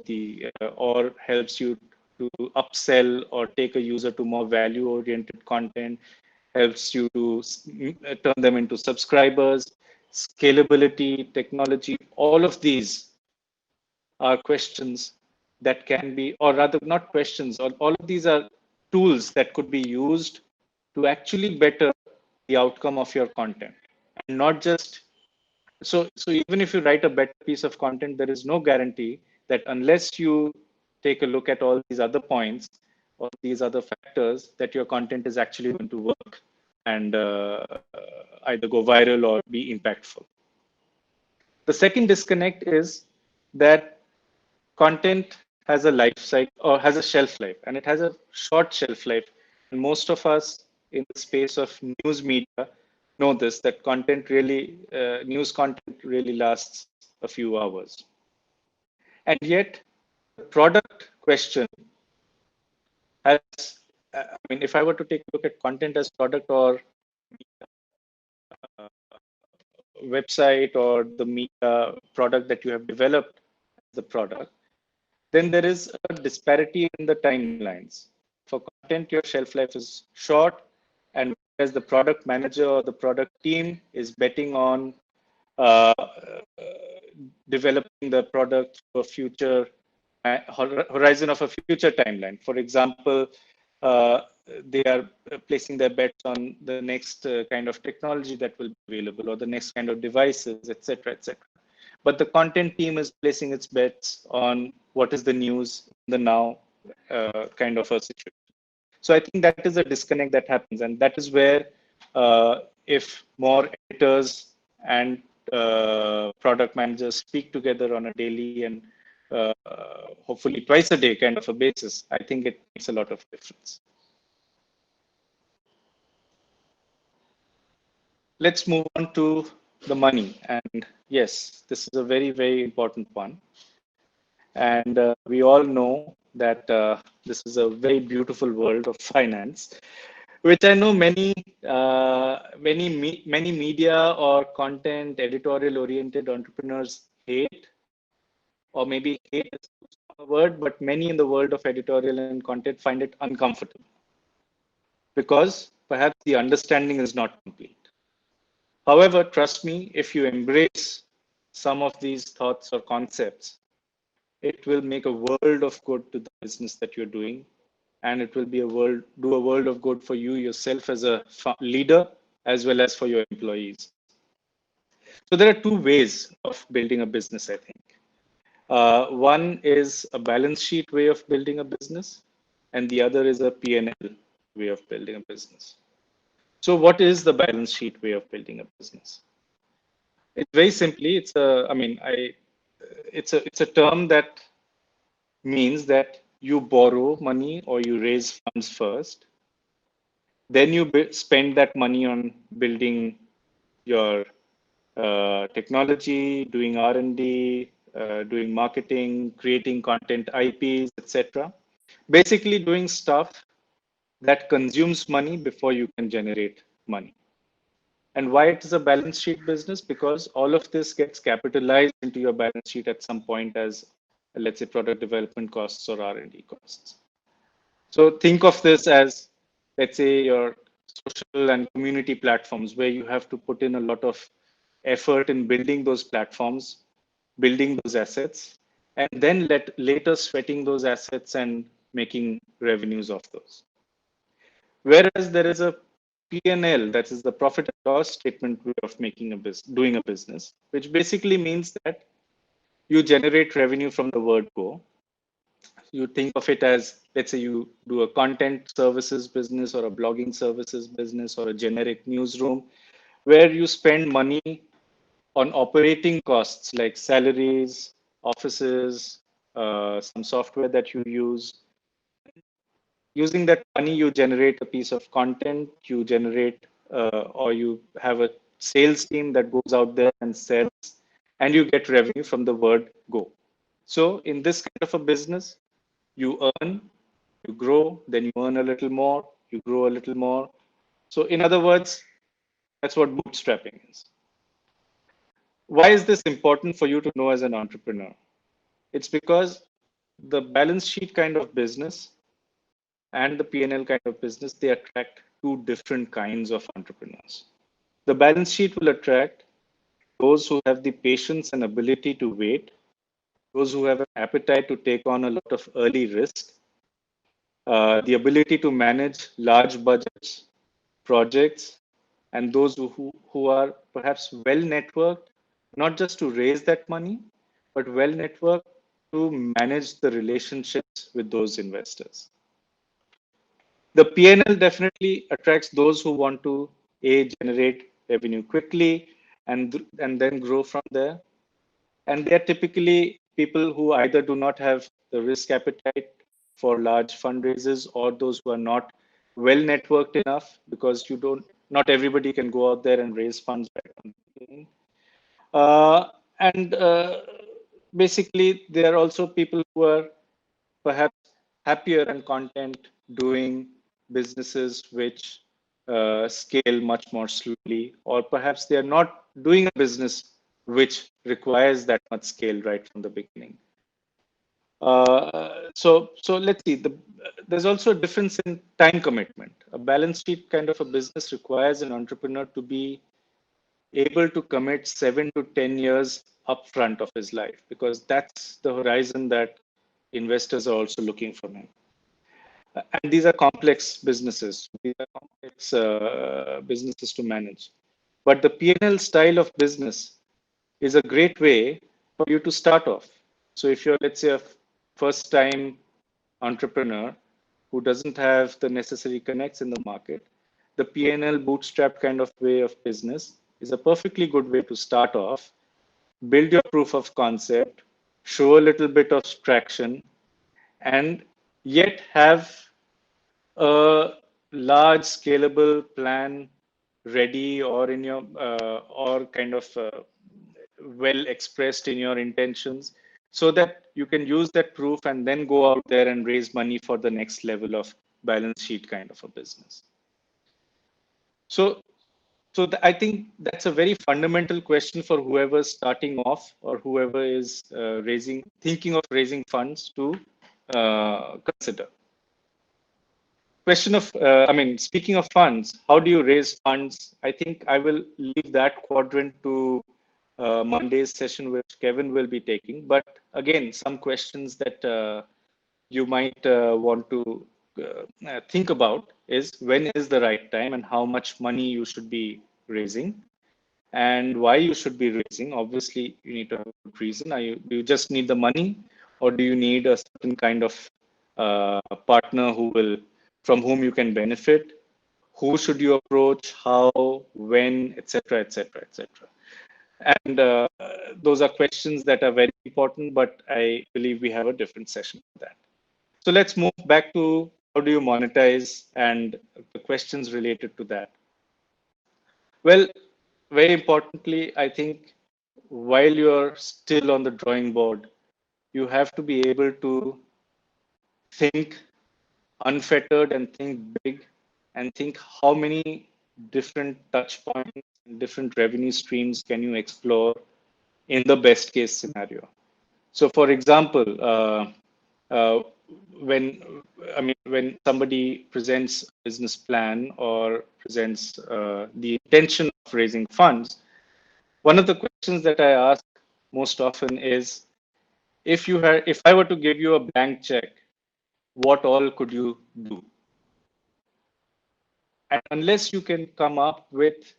or helps you to upsell or take a user to more value-oriented content. helps you to turn them into subscribers, scalability, technology. All of these are questions that can be, or rather not questions, all of these are tools that could be used to actually better the outcome of your content. And not just, so even if you write a better piece of content, there is no guarantee that unless you take a look at all these other points or these other factors, that your content is actually going to work and either go viral or be impactful. The second disconnect is that content has a life cycle or has a shelf life, and it has a short shelf life. And most of us in the space of news media know this, that content really, news content really lasts a few hours. And yet, the product question has, I mean, if I were to take a look at content as product or uh, website or the media product that you have developed as the product, then there is a disparity in the timelines. For content, your shelf life is short, and as the product manager or the product team is betting on uh, developing the product for future horizon of a future timeline. For example, uh, they are placing their bets on the next kind of technology that will be available or the next kind of devices, etc., etc. But the content team is placing its bets on what is the news, the now kind of a situation. So I think that is a disconnect that happens, and that is where if more editors and product managers speak together on a daily and hopefully twice a day kind of a basis, I think it makes a lot of difference. Let's move on to the money. And yes, this is a very, very important one. And we all know that this is a very beautiful world of finance, which I know many media or content editorial oriented entrepreneurs hate, or maybe hate is a word, but many in the world of editorial and content find it uncomfortable because perhaps the understanding is not complete. However, trust me, if you embrace some of these thoughts or concepts, it will make a world of good to the business that you're doing, and it will be do a world of good for you yourself as a leader as well as for your employees. So there are two ways of building a business, I think. One is a balance sheet way of building a business, and the other is a P&L way of building a business. So what is the balance sheet way of building a business? It's very simply, it's a term that means that you borrow money or you raise funds first, then you spend that money on building your technology, doing R&D, doing marketing, creating content IPs, etc. Basically doing stuff that consumes money before you can generate money. And why it is a balance sheet business? Because all of this gets capitalized into your balance sheet at some point as, let's say, product development costs or R&D costs. So think of this as, let's say, your social and community platforms where you have to put in a lot of effort in building those platforms, building those assets, and then later sweating those assets and making revenues of those. Whereas there is a P&L, that is the profit and loss statement way of making doing a business, which basically means that you generate revenue from the word go. You think of it as, let's say you do a content services business or a blogging services business or a generic newsroom, where you spend money on operating costs like salaries, offices, some software that you use. Using that money, you generate a piece of content, you generate or you have a sales team that goes out there and sells, and you get revenue from the word go. So in this kind of a business, you earn, you grow, then you earn a little more, you grow a little more. So in other words, that's what bootstrapping is. Why is this important for you to know as an entrepreneur? It's because the balance sheet kind of business and the P&L kind of business, they attract two different kinds of entrepreneurs. The balance sheet will attract those who have the patience and ability to wait, those who have an appetite to take on a lot of early risk, the ability to manage large budgets, projects, and those who are perhaps well networked, not just to raise that money, but well networked to manage the relationships with those investors. The P&L definitely attracts those who want to generate revenue quickly and then grow from there. And they're typically people who either do not have the risk appetite for large fundraisers, or those who are not well networked enough, because not everybody can go out there and raise funds right from the beginning. And basically, there are also people who are perhaps happier and content doing businesses which scale much more slowly, or perhaps they are not doing a business which requires that much scale right from the beginning. So let's see. There's also a difference in time commitment. A balance sheet kind of a business requires an entrepreneur to be able to commit 7 to 10 years upfront of his life, because that's the horizon that investors are also looking for him. And these are complex businesses. These are complex businesses to manage. But the P&L style of business is a great way for you to start off. So if you're, let's say, a first-time entrepreneur who doesn't have the necessary connects in the market, the P&L bootstrap kind of way of business is a perfectly good way to start off, build your proof of concept, show a little bit of traction, and yet have a large scalable plan ready, or in your or kind of well expressed in your intentions, so that you can use that proof and then go out there and raise money for the next level of balance sheet kind of a business. So I think that's a very fundamental question for whoever's starting off, or whoever is thinking of raising funds to consider. Question of, speaking of funds, how do you raise funds? I think I will leave that quadrant to Monday's session, which Kevin will be taking. But again, some questions that you might want to think about is, when is the right time and how much money you should be raising, and why you should be raising. Obviously, you need to have a good reason. Do you just need the money, or do you need a certain kind of partner from whom you can benefit? Who should you approach? How? When? Etc. Etc. Etc. And those are questions that are very important, but I believe we have a different session for that. So let's move back to how do you monetize and the questions related to that. Well, very importantly, I think while you're still on the drawing board, you have to be able to think unfettered and think big, and think how many different touch points and different revenue streams can you explore in the best case scenario. So for example, when somebody presents a business plan or presents the intention of raising funds, one of the questions that I ask most often is, if I were to give you a blank check, what all could you do? And unless you can come up with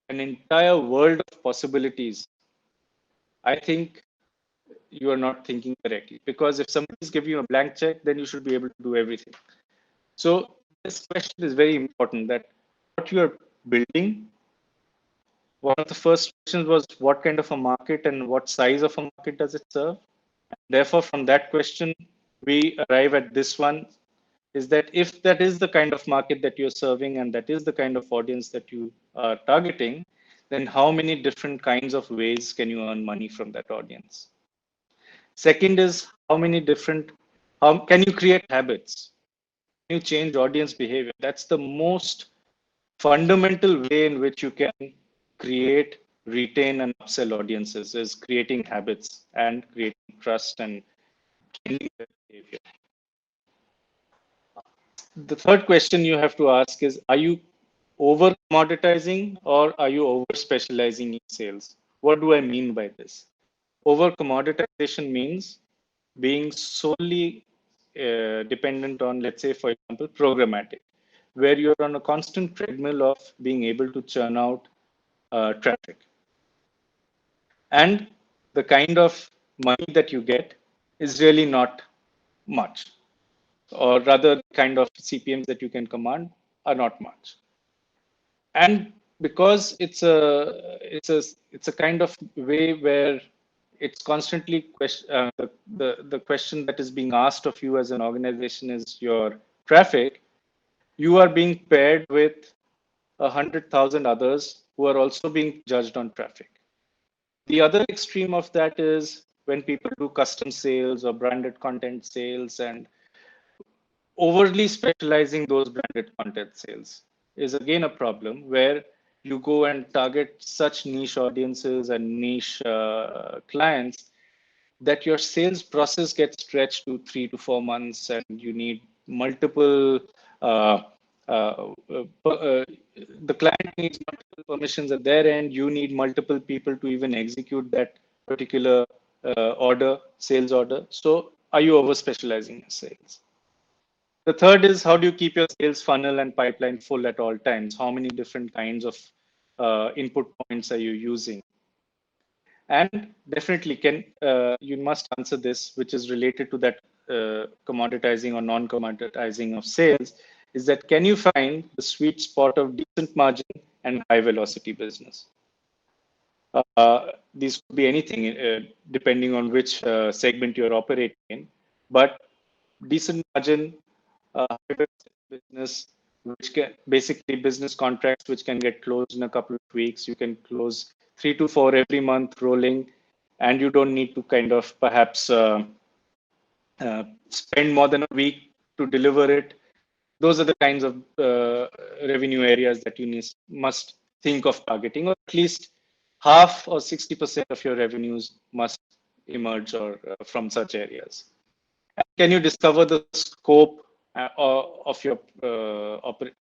an entire world of possibilities, I think you are not thinking correctly. Because if somebody is giving you a blank check, then you should be able to do everything. So this question is very important, that what you are building. One of the first questions was, what kind of a market and what size of a market does it serve? Therefore, from that question, we arrive at this one, is that if that is the kind of market that you're serving and that is the kind of audience that you are targeting, then how many different kinds of ways can you earn money from that audience? Second is, how can you create habits? Can you change audience behavior? That's the most fundamental way in which you can create, retain, and upsell audiences, is creating habits and creating trust and changing their behavior. The third question you have to ask is, are you over commoditizing or are you over specializing in sales? What do I mean by this? Over commoditization means being solely dependent on, let's say, for example, programmatic, where you're on a constant treadmill of being able to churn out traffic. And the kind of money that you get is really not much, or rather, the kind of CPMs that you can command are not much. And because it's a kind of way where it's constantly the question that is being asked of you as an organization is your traffic, you are being paired with 100,000 others who are also being judged on traffic. The other extreme of that is when people do custom sales or branded content sales, and overly specializing those branded content sales is again a problem, where you go and target such niche audiences and niche clients that your sales process gets stretched to 3 to 4 months, and you need multiple uh, uh, the client needs multiple permissions at their end. You need multiple people to even execute that particular sales order. So are you over specializing in sales? The third is, how do you keep your sales funnel and pipeline full at all times? How many different kinds of input points are you using? And definitely, you must answer this, which is related to that commoditizing or non-commoditizing of sales, is that can you find the sweet spot of decent margin and high velocity business? These could be anything depending on which segment you're operating in, but decent margin, high velocity business, which can basically business contracts which can get closed in a couple of weeks. You can close 3 to 4 every month rolling, and you don't need to kind of perhaps spend more than a week to deliver it. Those are the kinds of revenue areas that you must think of targeting, or at least half or 60% of your revenues must emerge or from such areas. Can you discover the scope of your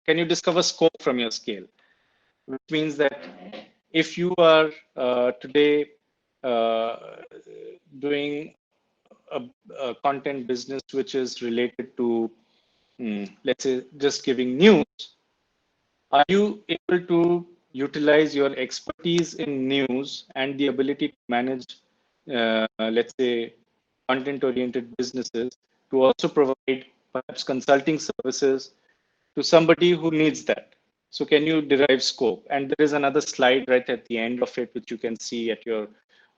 can you discover scope from your scale? Which means that if you are today doing a content business which is related to, let's say, just giving news, are you able to utilize your expertise in news and the ability to manage, let's say, content-oriented businesses to also provide perhaps consulting services to somebody who needs that? So can you derive scope? And there is another slide right at the end of it, which you can see at your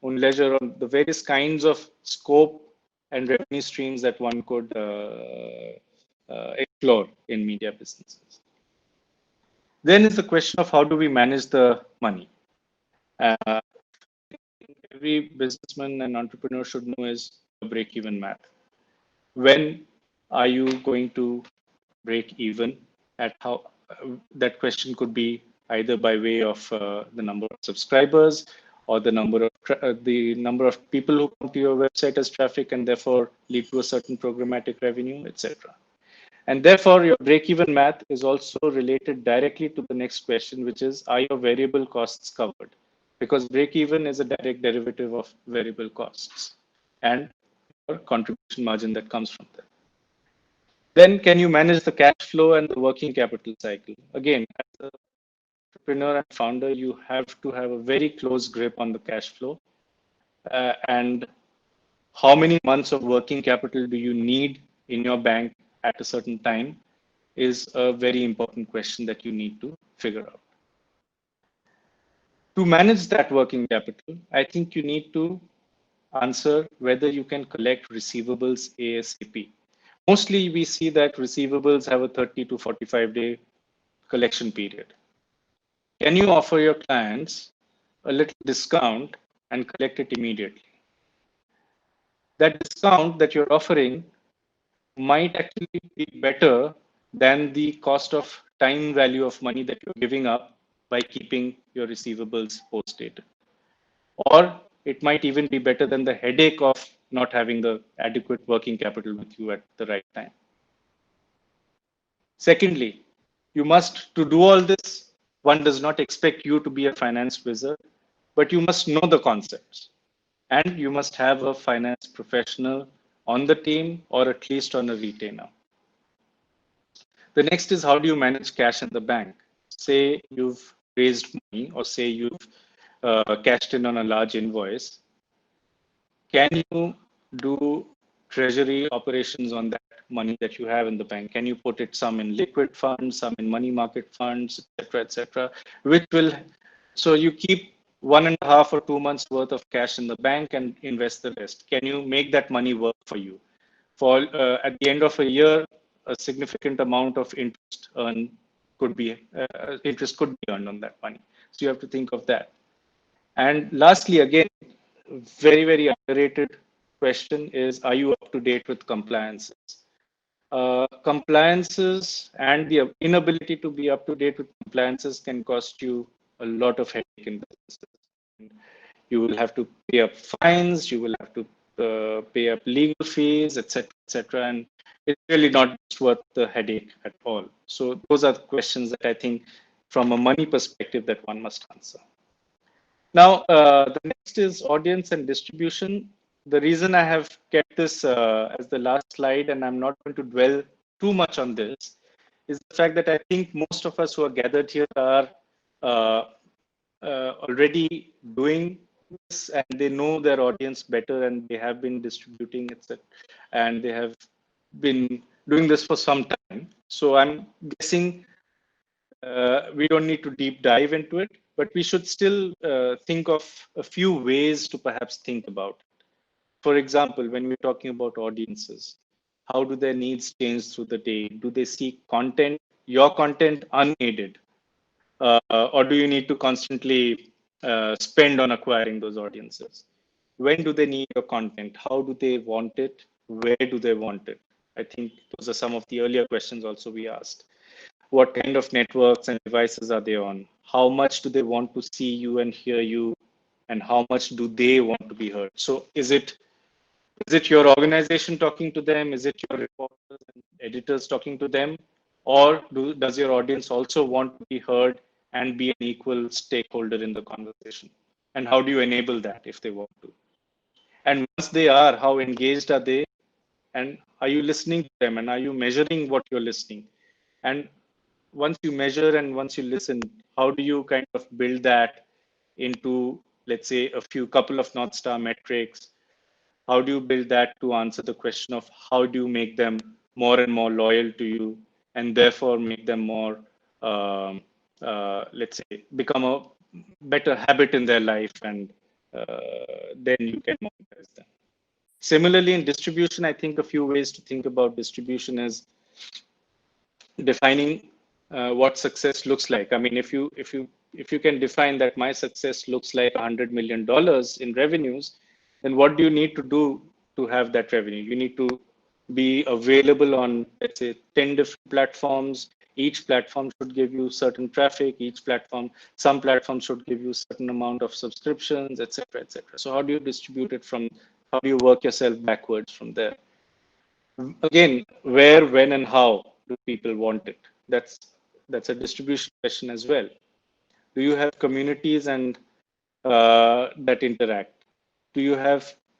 own leisure, on the various kinds of scope and revenue streams that one could explore in media businesses. Then is the question of how do we manage the money? Every businessman and entrepreneur should know is break-even math. When are you going to break even? At how that question could be either by way of the number of subscribers, or the number of people who come to your website as traffic and therefore lead to a certain programmatic revenue, etc. And therefore, your break-even math is also related directly to the next question, which is, are your variable costs covered? Because break-even is a direct derivative of variable costs and your contribution margin that comes from that. Then can you manage the cash flow and the working capital cycle? Again, as an entrepreneur and founder, you have to have a very close grip on the cash flow. And how many months of working capital do you need in your bank at a certain time is a very important question that you need to figure out. To manage that working capital, I think you need to answer whether you can collect receivables ASAP. Mostly we see that receivables have a 30 to 45 day collection period. Can you offer your clients a little discount and collect it immediately? That discount that you're offering might actually be better than the cost of time value of money that you're giving up by keeping your receivables post-dated. Or it might even be better than the headache of not having the adequate working capital with you at the right time. Secondly, to do all this, one does not expect you to be a finance wizard, but you must know the concepts. And you must have a finance professional on the team or at least on a retainer. The next is, how do you manage cash in the bank? Say you've raised money, or say you've cashed in on a large invoice. Can you do treasury operations on that money that you have in the bank? Can you put it some in liquid funds, some in money market funds, etc., which will, so you keep 1.5 or 2 months worth of cash in the bank and invest the rest. Can you make that money work for you? For at the end of a year, a significant amount of interest could be earned on that money. So you have to think of that. And lastly, again, very, very underrated question is, are you up to date with compliances? Compliances and the inability to be up to date with compliances can cost you a lot of headache in businesses. You will have to pay up fines, you will have to pay up legal fees, etc., and it's really not worth the headache at all. So those are the questions that I think, from a money perspective, that one must answer. Now, the next is audience and distribution. The reason I have kept this as the last slide, and I'm not going to dwell too much on this, is the fact that I think most of us who are gathered here are already doing this, and they know their audience better, and they have been distributing, etc., and they have been doing this for some time. So I'm guessing we don't need to deep dive into it, but we should still think of a few ways to perhaps think about it. For example, when we're talking about audiences, how do their needs change through the day? Do they seek content, your content, unaided? Or do you need to constantly spend on acquiring those audiences? When do they need your content? How do they want it? Where do they want it? I think those are some of the earlier questions also we asked. What kind of networks and devices are they on? How much do they want to see you and hear you? And how much do they want to be heard? So is it your organization talking to them? Is it your reporters and editors talking to them? Or does your audience also want to be heard and be an equal stakeholder in the conversation? And how do you enable that if they want to? And once they are, how engaged are they? And are you listening to them? And are you measuring what you're listening? And once you measure and once you listen, how do you kind of build that into, let's say, couple of North Star metrics? How do you build that to answer the question of how do you make them more and more loyal to you, and therefore make them more, let's say, become a better habit in their life, and then you can monetize them. Similarly, in distribution, I think a few ways to think about distribution is defining what success looks like. I mean, if you can define that my success looks like $100 million in revenues, then what do you need to do to have that revenue? You need to be available on, let's say, 10 different platforms. Each platform should give you certain traffic. Some platforms should give you certain amount of subscriptions, etc., etc. So how do you distribute it how do you work yourself backwards from there? Again, where, when, and how do people want it? That's a distribution question as well. Do you have communities and that interact?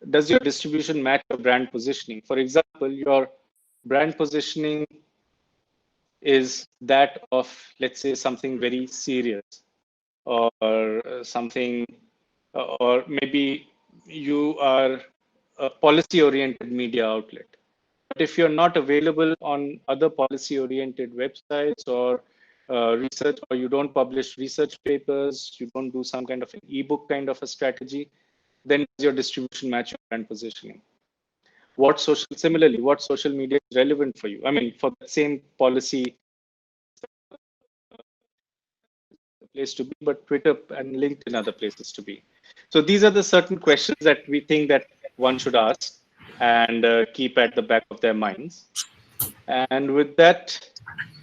Does your distribution match your brand positioning? For example, your brand positioning is that of, let's say, something very serious, or something, or maybe you are a policy-oriented media outlet. But if you're not available on other policy-oriented websites or research, or you don't publish research papers, you don't do some kind of an ebook kind of a strategy, then does your distribution match your brand positioning? Similarly, what social media is relevant for you? I mean, for the same policy place to be, but Twitter and LinkedIn are the places to be. So these are the certain questions that we think that one should ask and keep at the back of their minds. And with that,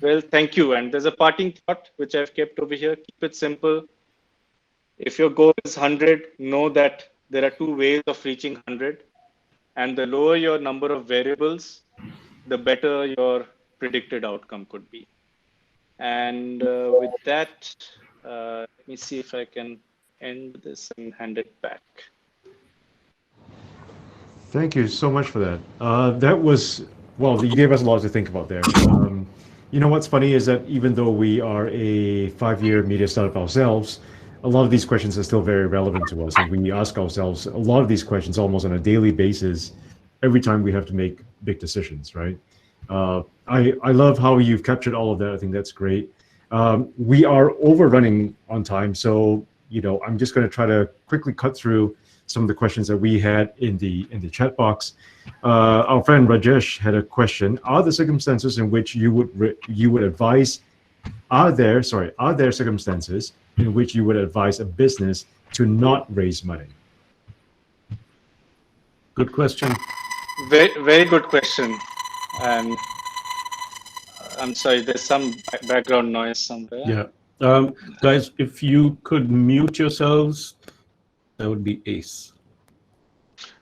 well, thank you. And there's a parting thought which I've kept over here. Keep it simple. If your goal is 100, know that there are two ways of reaching 100. And the lower your number of variables, the better your predicted outcome could be. And with that, let me see if I can end this and hand it back. Thank you so much for that. That was, well, you gave us a lot to think about there. You know what's funny is that even though we are a 5-year media startup ourselves, a lot of these questions are still very relevant to us. And we ask ourselves a lot of these questions almost on a daily basis every time we have to make big decisions, right? I love how you've captured all of that. I think that's great. We are overrunning on time, so I'm just going to try to quickly cut through some of the questions that we had in the chat box. Our friend Rajesh had a question: are there circumstances in which you would advise? Are there circumstances in which you would advise a business to not raise money? Good question. Very, very good question. And I'm sorry, there's some background noise somewhere. Yeah. Guys, if you could mute yourselves, that would be ace.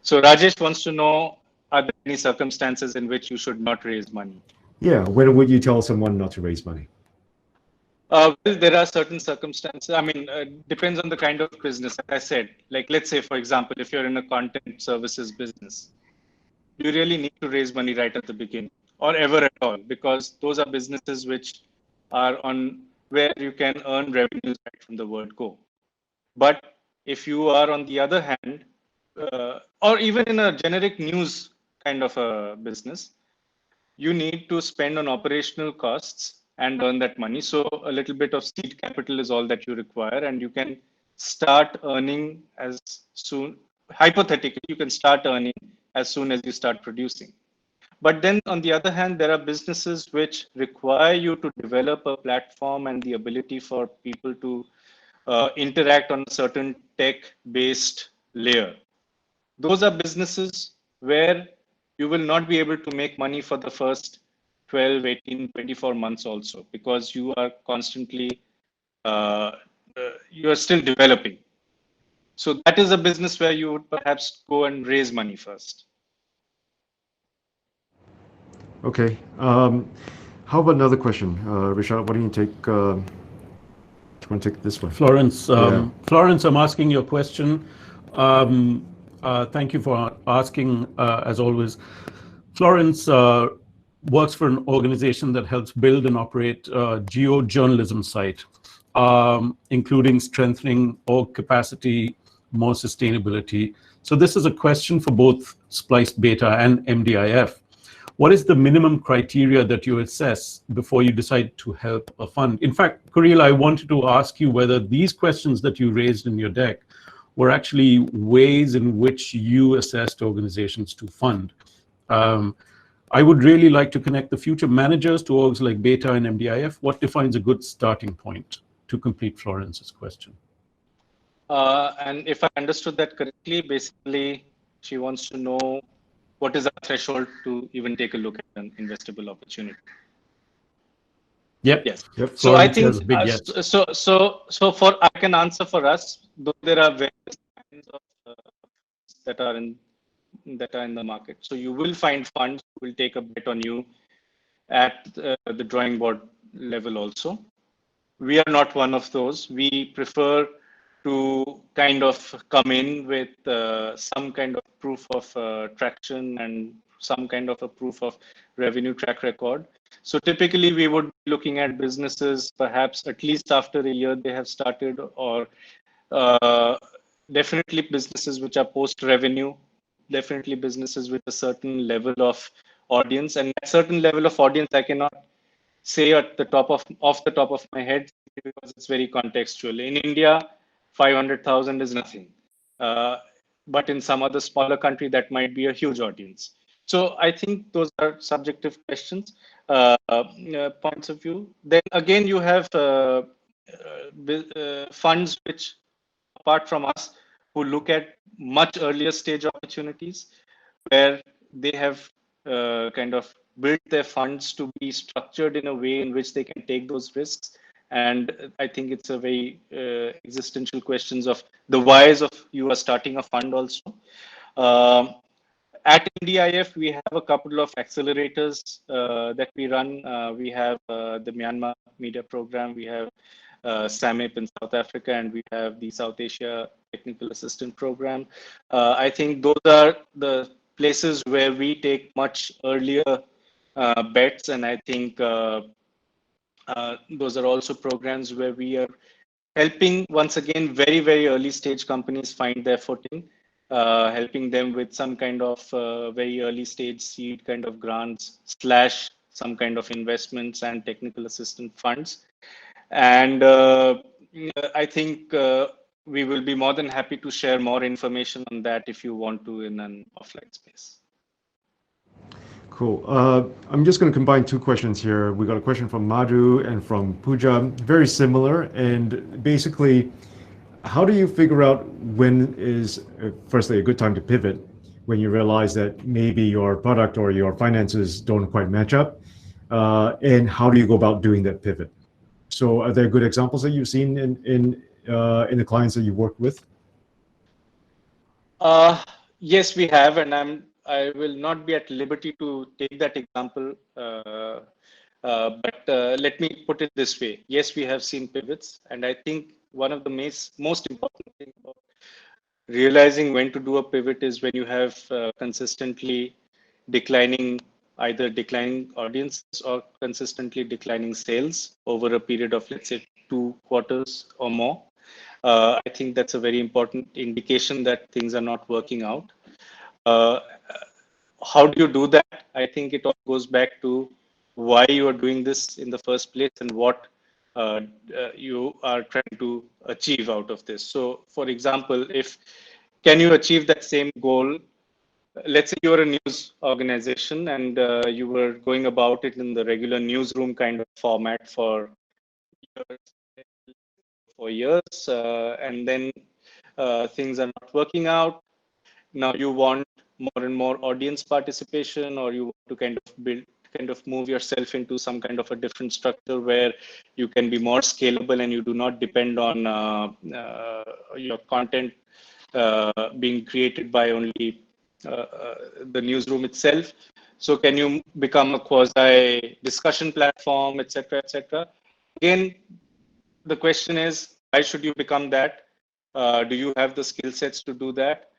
So Rajesh wants to know, are there any circumstances in which you should not raise money? Yeah, when would you tell someone not to raise money? Well, there are certain circumstances. I mean, depends on the kind of business. Like I said, like let's say, for example, if you're in a content services business, you really need to raise money right at the beginning or ever at all, because those are businesses which are on where you can earn revenues right from the word go. But if you are on the other hand, or even in a generic news kind of a business, you need to spend on operational costs and earn that money. So a little bit of seed capital is all that you require, and you can start earning as soon, hypothetically, you can start earning as soon as you start producing. But then on the other hand, there are businesses which require you to develop a platform and the ability for people to interact on a certain tech-based layer. Those are businesses where you will not be able to make money for the first 12, 18, 24 months also, because you are constantly, you are still developing. So that is a business where you would perhaps go and raise money first. Okay. How about another question? Rishad, why don't you take, do you want to take this one? Florence, Yeah. Florence, I'm asking your question. Thank you for asking, as always. Florence works for an organization that helps build and operate a geo-journalism site, including strengthening org capacity, more sustainability. So this is a question for both Spliced Beta and MDIF. What is the minimum criteria that you assess before you decide to help a fund? In fact, Koreel, I wanted to ask you whether these questions that you raised in your deck were actually ways in which you assessed organizations to fund. I would really like to connect the future managers to orgs like Beta and MDIF. What defines a good starting point, to complete Florence's question? And if I understood that correctly, basically, she wants to know what is our threshold to even take a look at an investable opportunity. Yep. Yes. Yep. So Florence I think says big yes. so for I can answer for us, though there are various kinds of that are in the market. So you will find funds who will take a bet on you at the drawing board level also. We are not one of those. We prefer to kind of come in with some kind of proof of traction and some kind of a proof of revenue track record. So typically we would be looking at businesses perhaps at least after a year they have started, or definitely businesses which are post revenue, definitely businesses with a certain level of audience. And a certain level of audience I cannot say at the top of off the top of my head because it's very contextual. In India, 500,000 is nothing, but in some other smaller country that might be a huge audience. So I think those are subjective questions, points of view. Then again, you have funds which, apart from us, who look at much earlier stage opportunities where they have kind of built their funds to be structured in a way in which they can take those risks. And I think it's a very existential questions of the whys of you are starting a fund also. at MDIF, we have a couple of accelerators that we run. We have the Myanmar Media Program, we have SAMIP in South Africa, and we have the South Asia Technical Assistant Program. I think those are the places where we take much earlier bets, and I think those are also programs where we are helping, once again, very, very early stage companies find their footing, helping them with some kind of very early stage seed kind of grants / some kind of investments and technical assistance funds. And I think we will be more than happy to share more information on that if you want to in an offline space. Cool. I'm just going to combine two questions here. We got a question from Madhu and from Pooja, very similar. And basically, how do you figure out when is, firstly, a good time to pivot when you realize that maybe your product or your finances don't quite match up? And how do you go about doing that pivot? So are there good examples that you've seen in the clients that you worked with? Yes, we have, and I will not be at liberty to take that example, but let me put it this way. Yes, we have seen pivots, and I think one of the most important things about realizing when to do a pivot is when you have consistently either declining audiences or consistently declining sales over a period of, let's say, 2 quarters or more. I think that's a very important indication that things are not working out. How do you do that? I think it all goes back to why you are doing this in the first place and what you are trying to achieve out of this. So, for example, can you achieve that same goal? Let's say you're a news organization and you were going about it in the regular newsroom kind of format for years, and then things are not working out. Now you want more and more audience participation, or you want to kind of move yourself into some kind of a different structure where you can be more scalable and you do not depend on your content being created by only the newsroom itself. So can you become a quasi discussion platform, etc., etc.? Again, the question is, why should you become that? Do you have the skill sets to do that?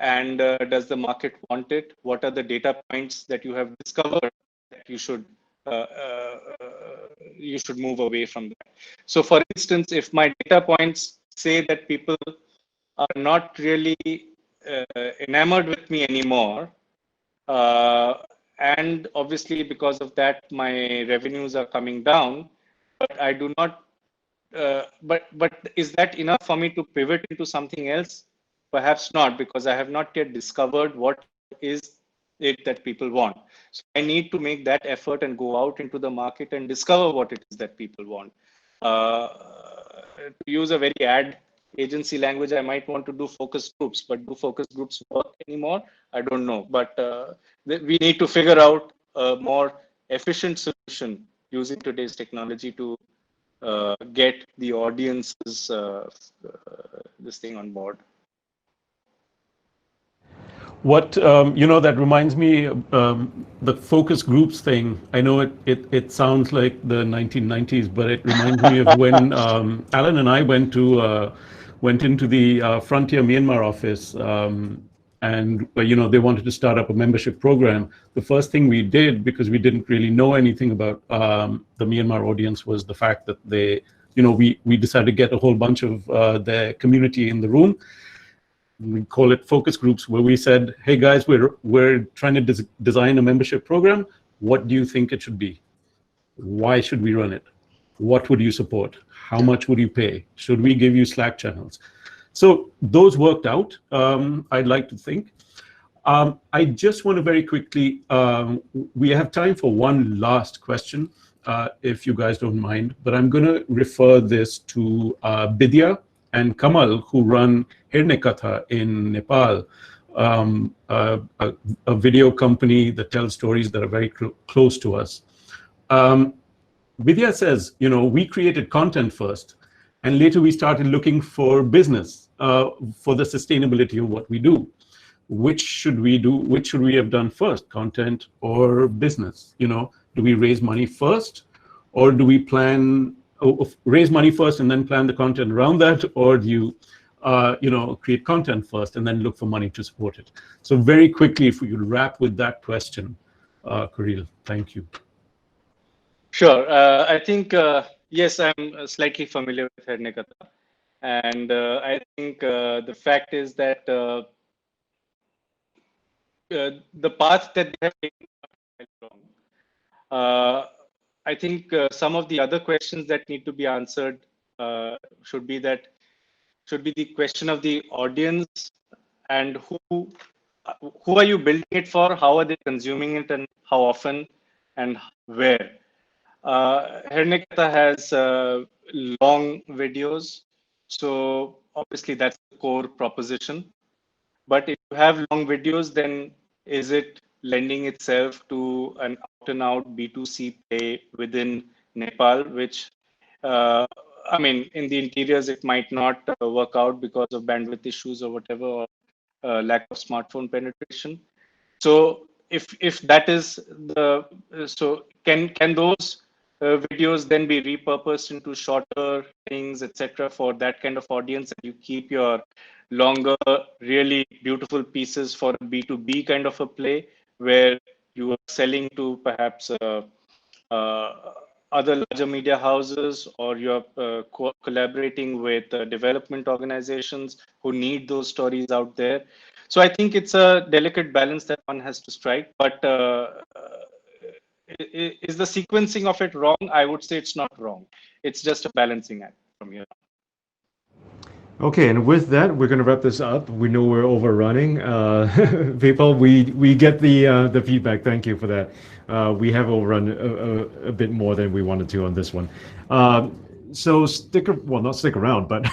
And does the market want it? What are the data points that you have discovered that you should move away from that? So, for instance, if my data points say that people are not really enamored with me anymore, and obviously because of that my revenues are coming down, but I do not. But is that enough for me to pivot into something else? Perhaps not, because I have not yet discovered what is it that people want. So I need to make that effort and go out into the market and discover what it is that people want. To use a very ad agency language, I might want to do focus groups, but do focus groups work anymore? I don't know. But we need to figure out a more efficient solution using today's technology to get the audience's this thing on board. What that reminds me, the focus groups thing. I know it sounds like the 1990s, but it reminds me of when Alan and I went into the Frontier Myanmar office, and they wanted to start up a membership program. The first thing we did, because we didn't really know anything about the Myanmar audience, was the fact that we decided to get a whole bunch of their community in the room. We call it focus groups, where we said, hey guys, we're trying to design a membership program. What do you think it should be? Why should we run it? What would you support? How much would you pay? Should we give you Slack channels? So those worked out, I'd like to think. I just want to very quickly, we have time for one last question, if you guys don't mind, but I'm going to refer this to Bidya and Kamal, who run Hirne Katha in Nepal, a video company that tells stories that are very close to us. Vidya says, we created content first, and later we started looking for business for the sustainability of what we do. which should we do? Which should we have done first, content or business? Do we raise money first, or do we plan raise money first and then plan the content around that, or do you create content first and then look for money to support it? So very quickly, if we could wrap with that question, Koreel, thank you. Sure. I think, yes, I'm slightly familiar with Hernikata. And I think the fact is that the path that they have taken is wrong. I think some of the other questions that need to be answered should be the question of the audience and who are you building it for, how are they consuming it, and how often and where. Hernikata has long videos, so obviously that's the core proposition. But if you have long videos, then is it lending itself to an out-and-out B2C play within Nepal, which, I mean, in the interiors, it might not work out because of bandwidth issues or whatever, or lack of smartphone penetration. So if that is the, so can those videos then be repurposed into shorter things, etc., for that kind of audience, and you keep your longer, really beautiful pieces for a B2B kind of a play, where you are selling to perhaps other larger media houses, or you're collaborating with development organizations who need those stories out there. So I think it's a delicate balance that one has to strike. But is the sequencing of it wrong? I would say it's not wrong. It's just a balancing act from here. Okay, and with that, we're going to wrap this up. We know we're overrunning. People, we get the feedback. Thank you for that. We have overrun a bit more than we wanted to on this one. So not stick around, but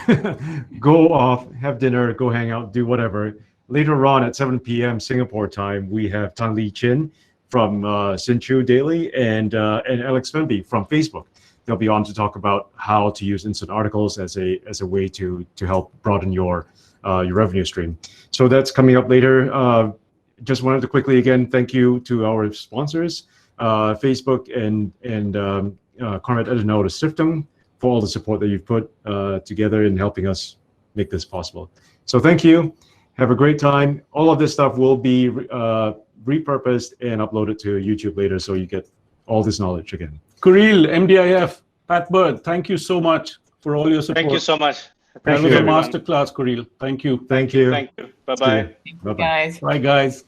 go off, have dinner, go hang out, do whatever. Later on at 7 p.m. Singapore time, we have Tan Lee Chin from Sinchu Daily and Alex Fenby from Facebook. They'll be on to talk about how to use instant articles as a way to help broaden your revenue stream. So that's coming up later. Just wanted to quickly again thank you to our sponsors, Facebook and Conrad Adenauer Stiftung, for all the support that you've put together in helping us make this possible. So thank you. Have a great time. All of this stuff will be repurposed and uploaded to YouTube later, so you get all this knowledge again. Koreel, MDIF, Pat Bird, thank you so much for all your support. Thank you so much. That was a masterclass, Koreel. Thank you. Thank you. Thank you. Bye-bye. Bye-bye. Guys. Bye, guys.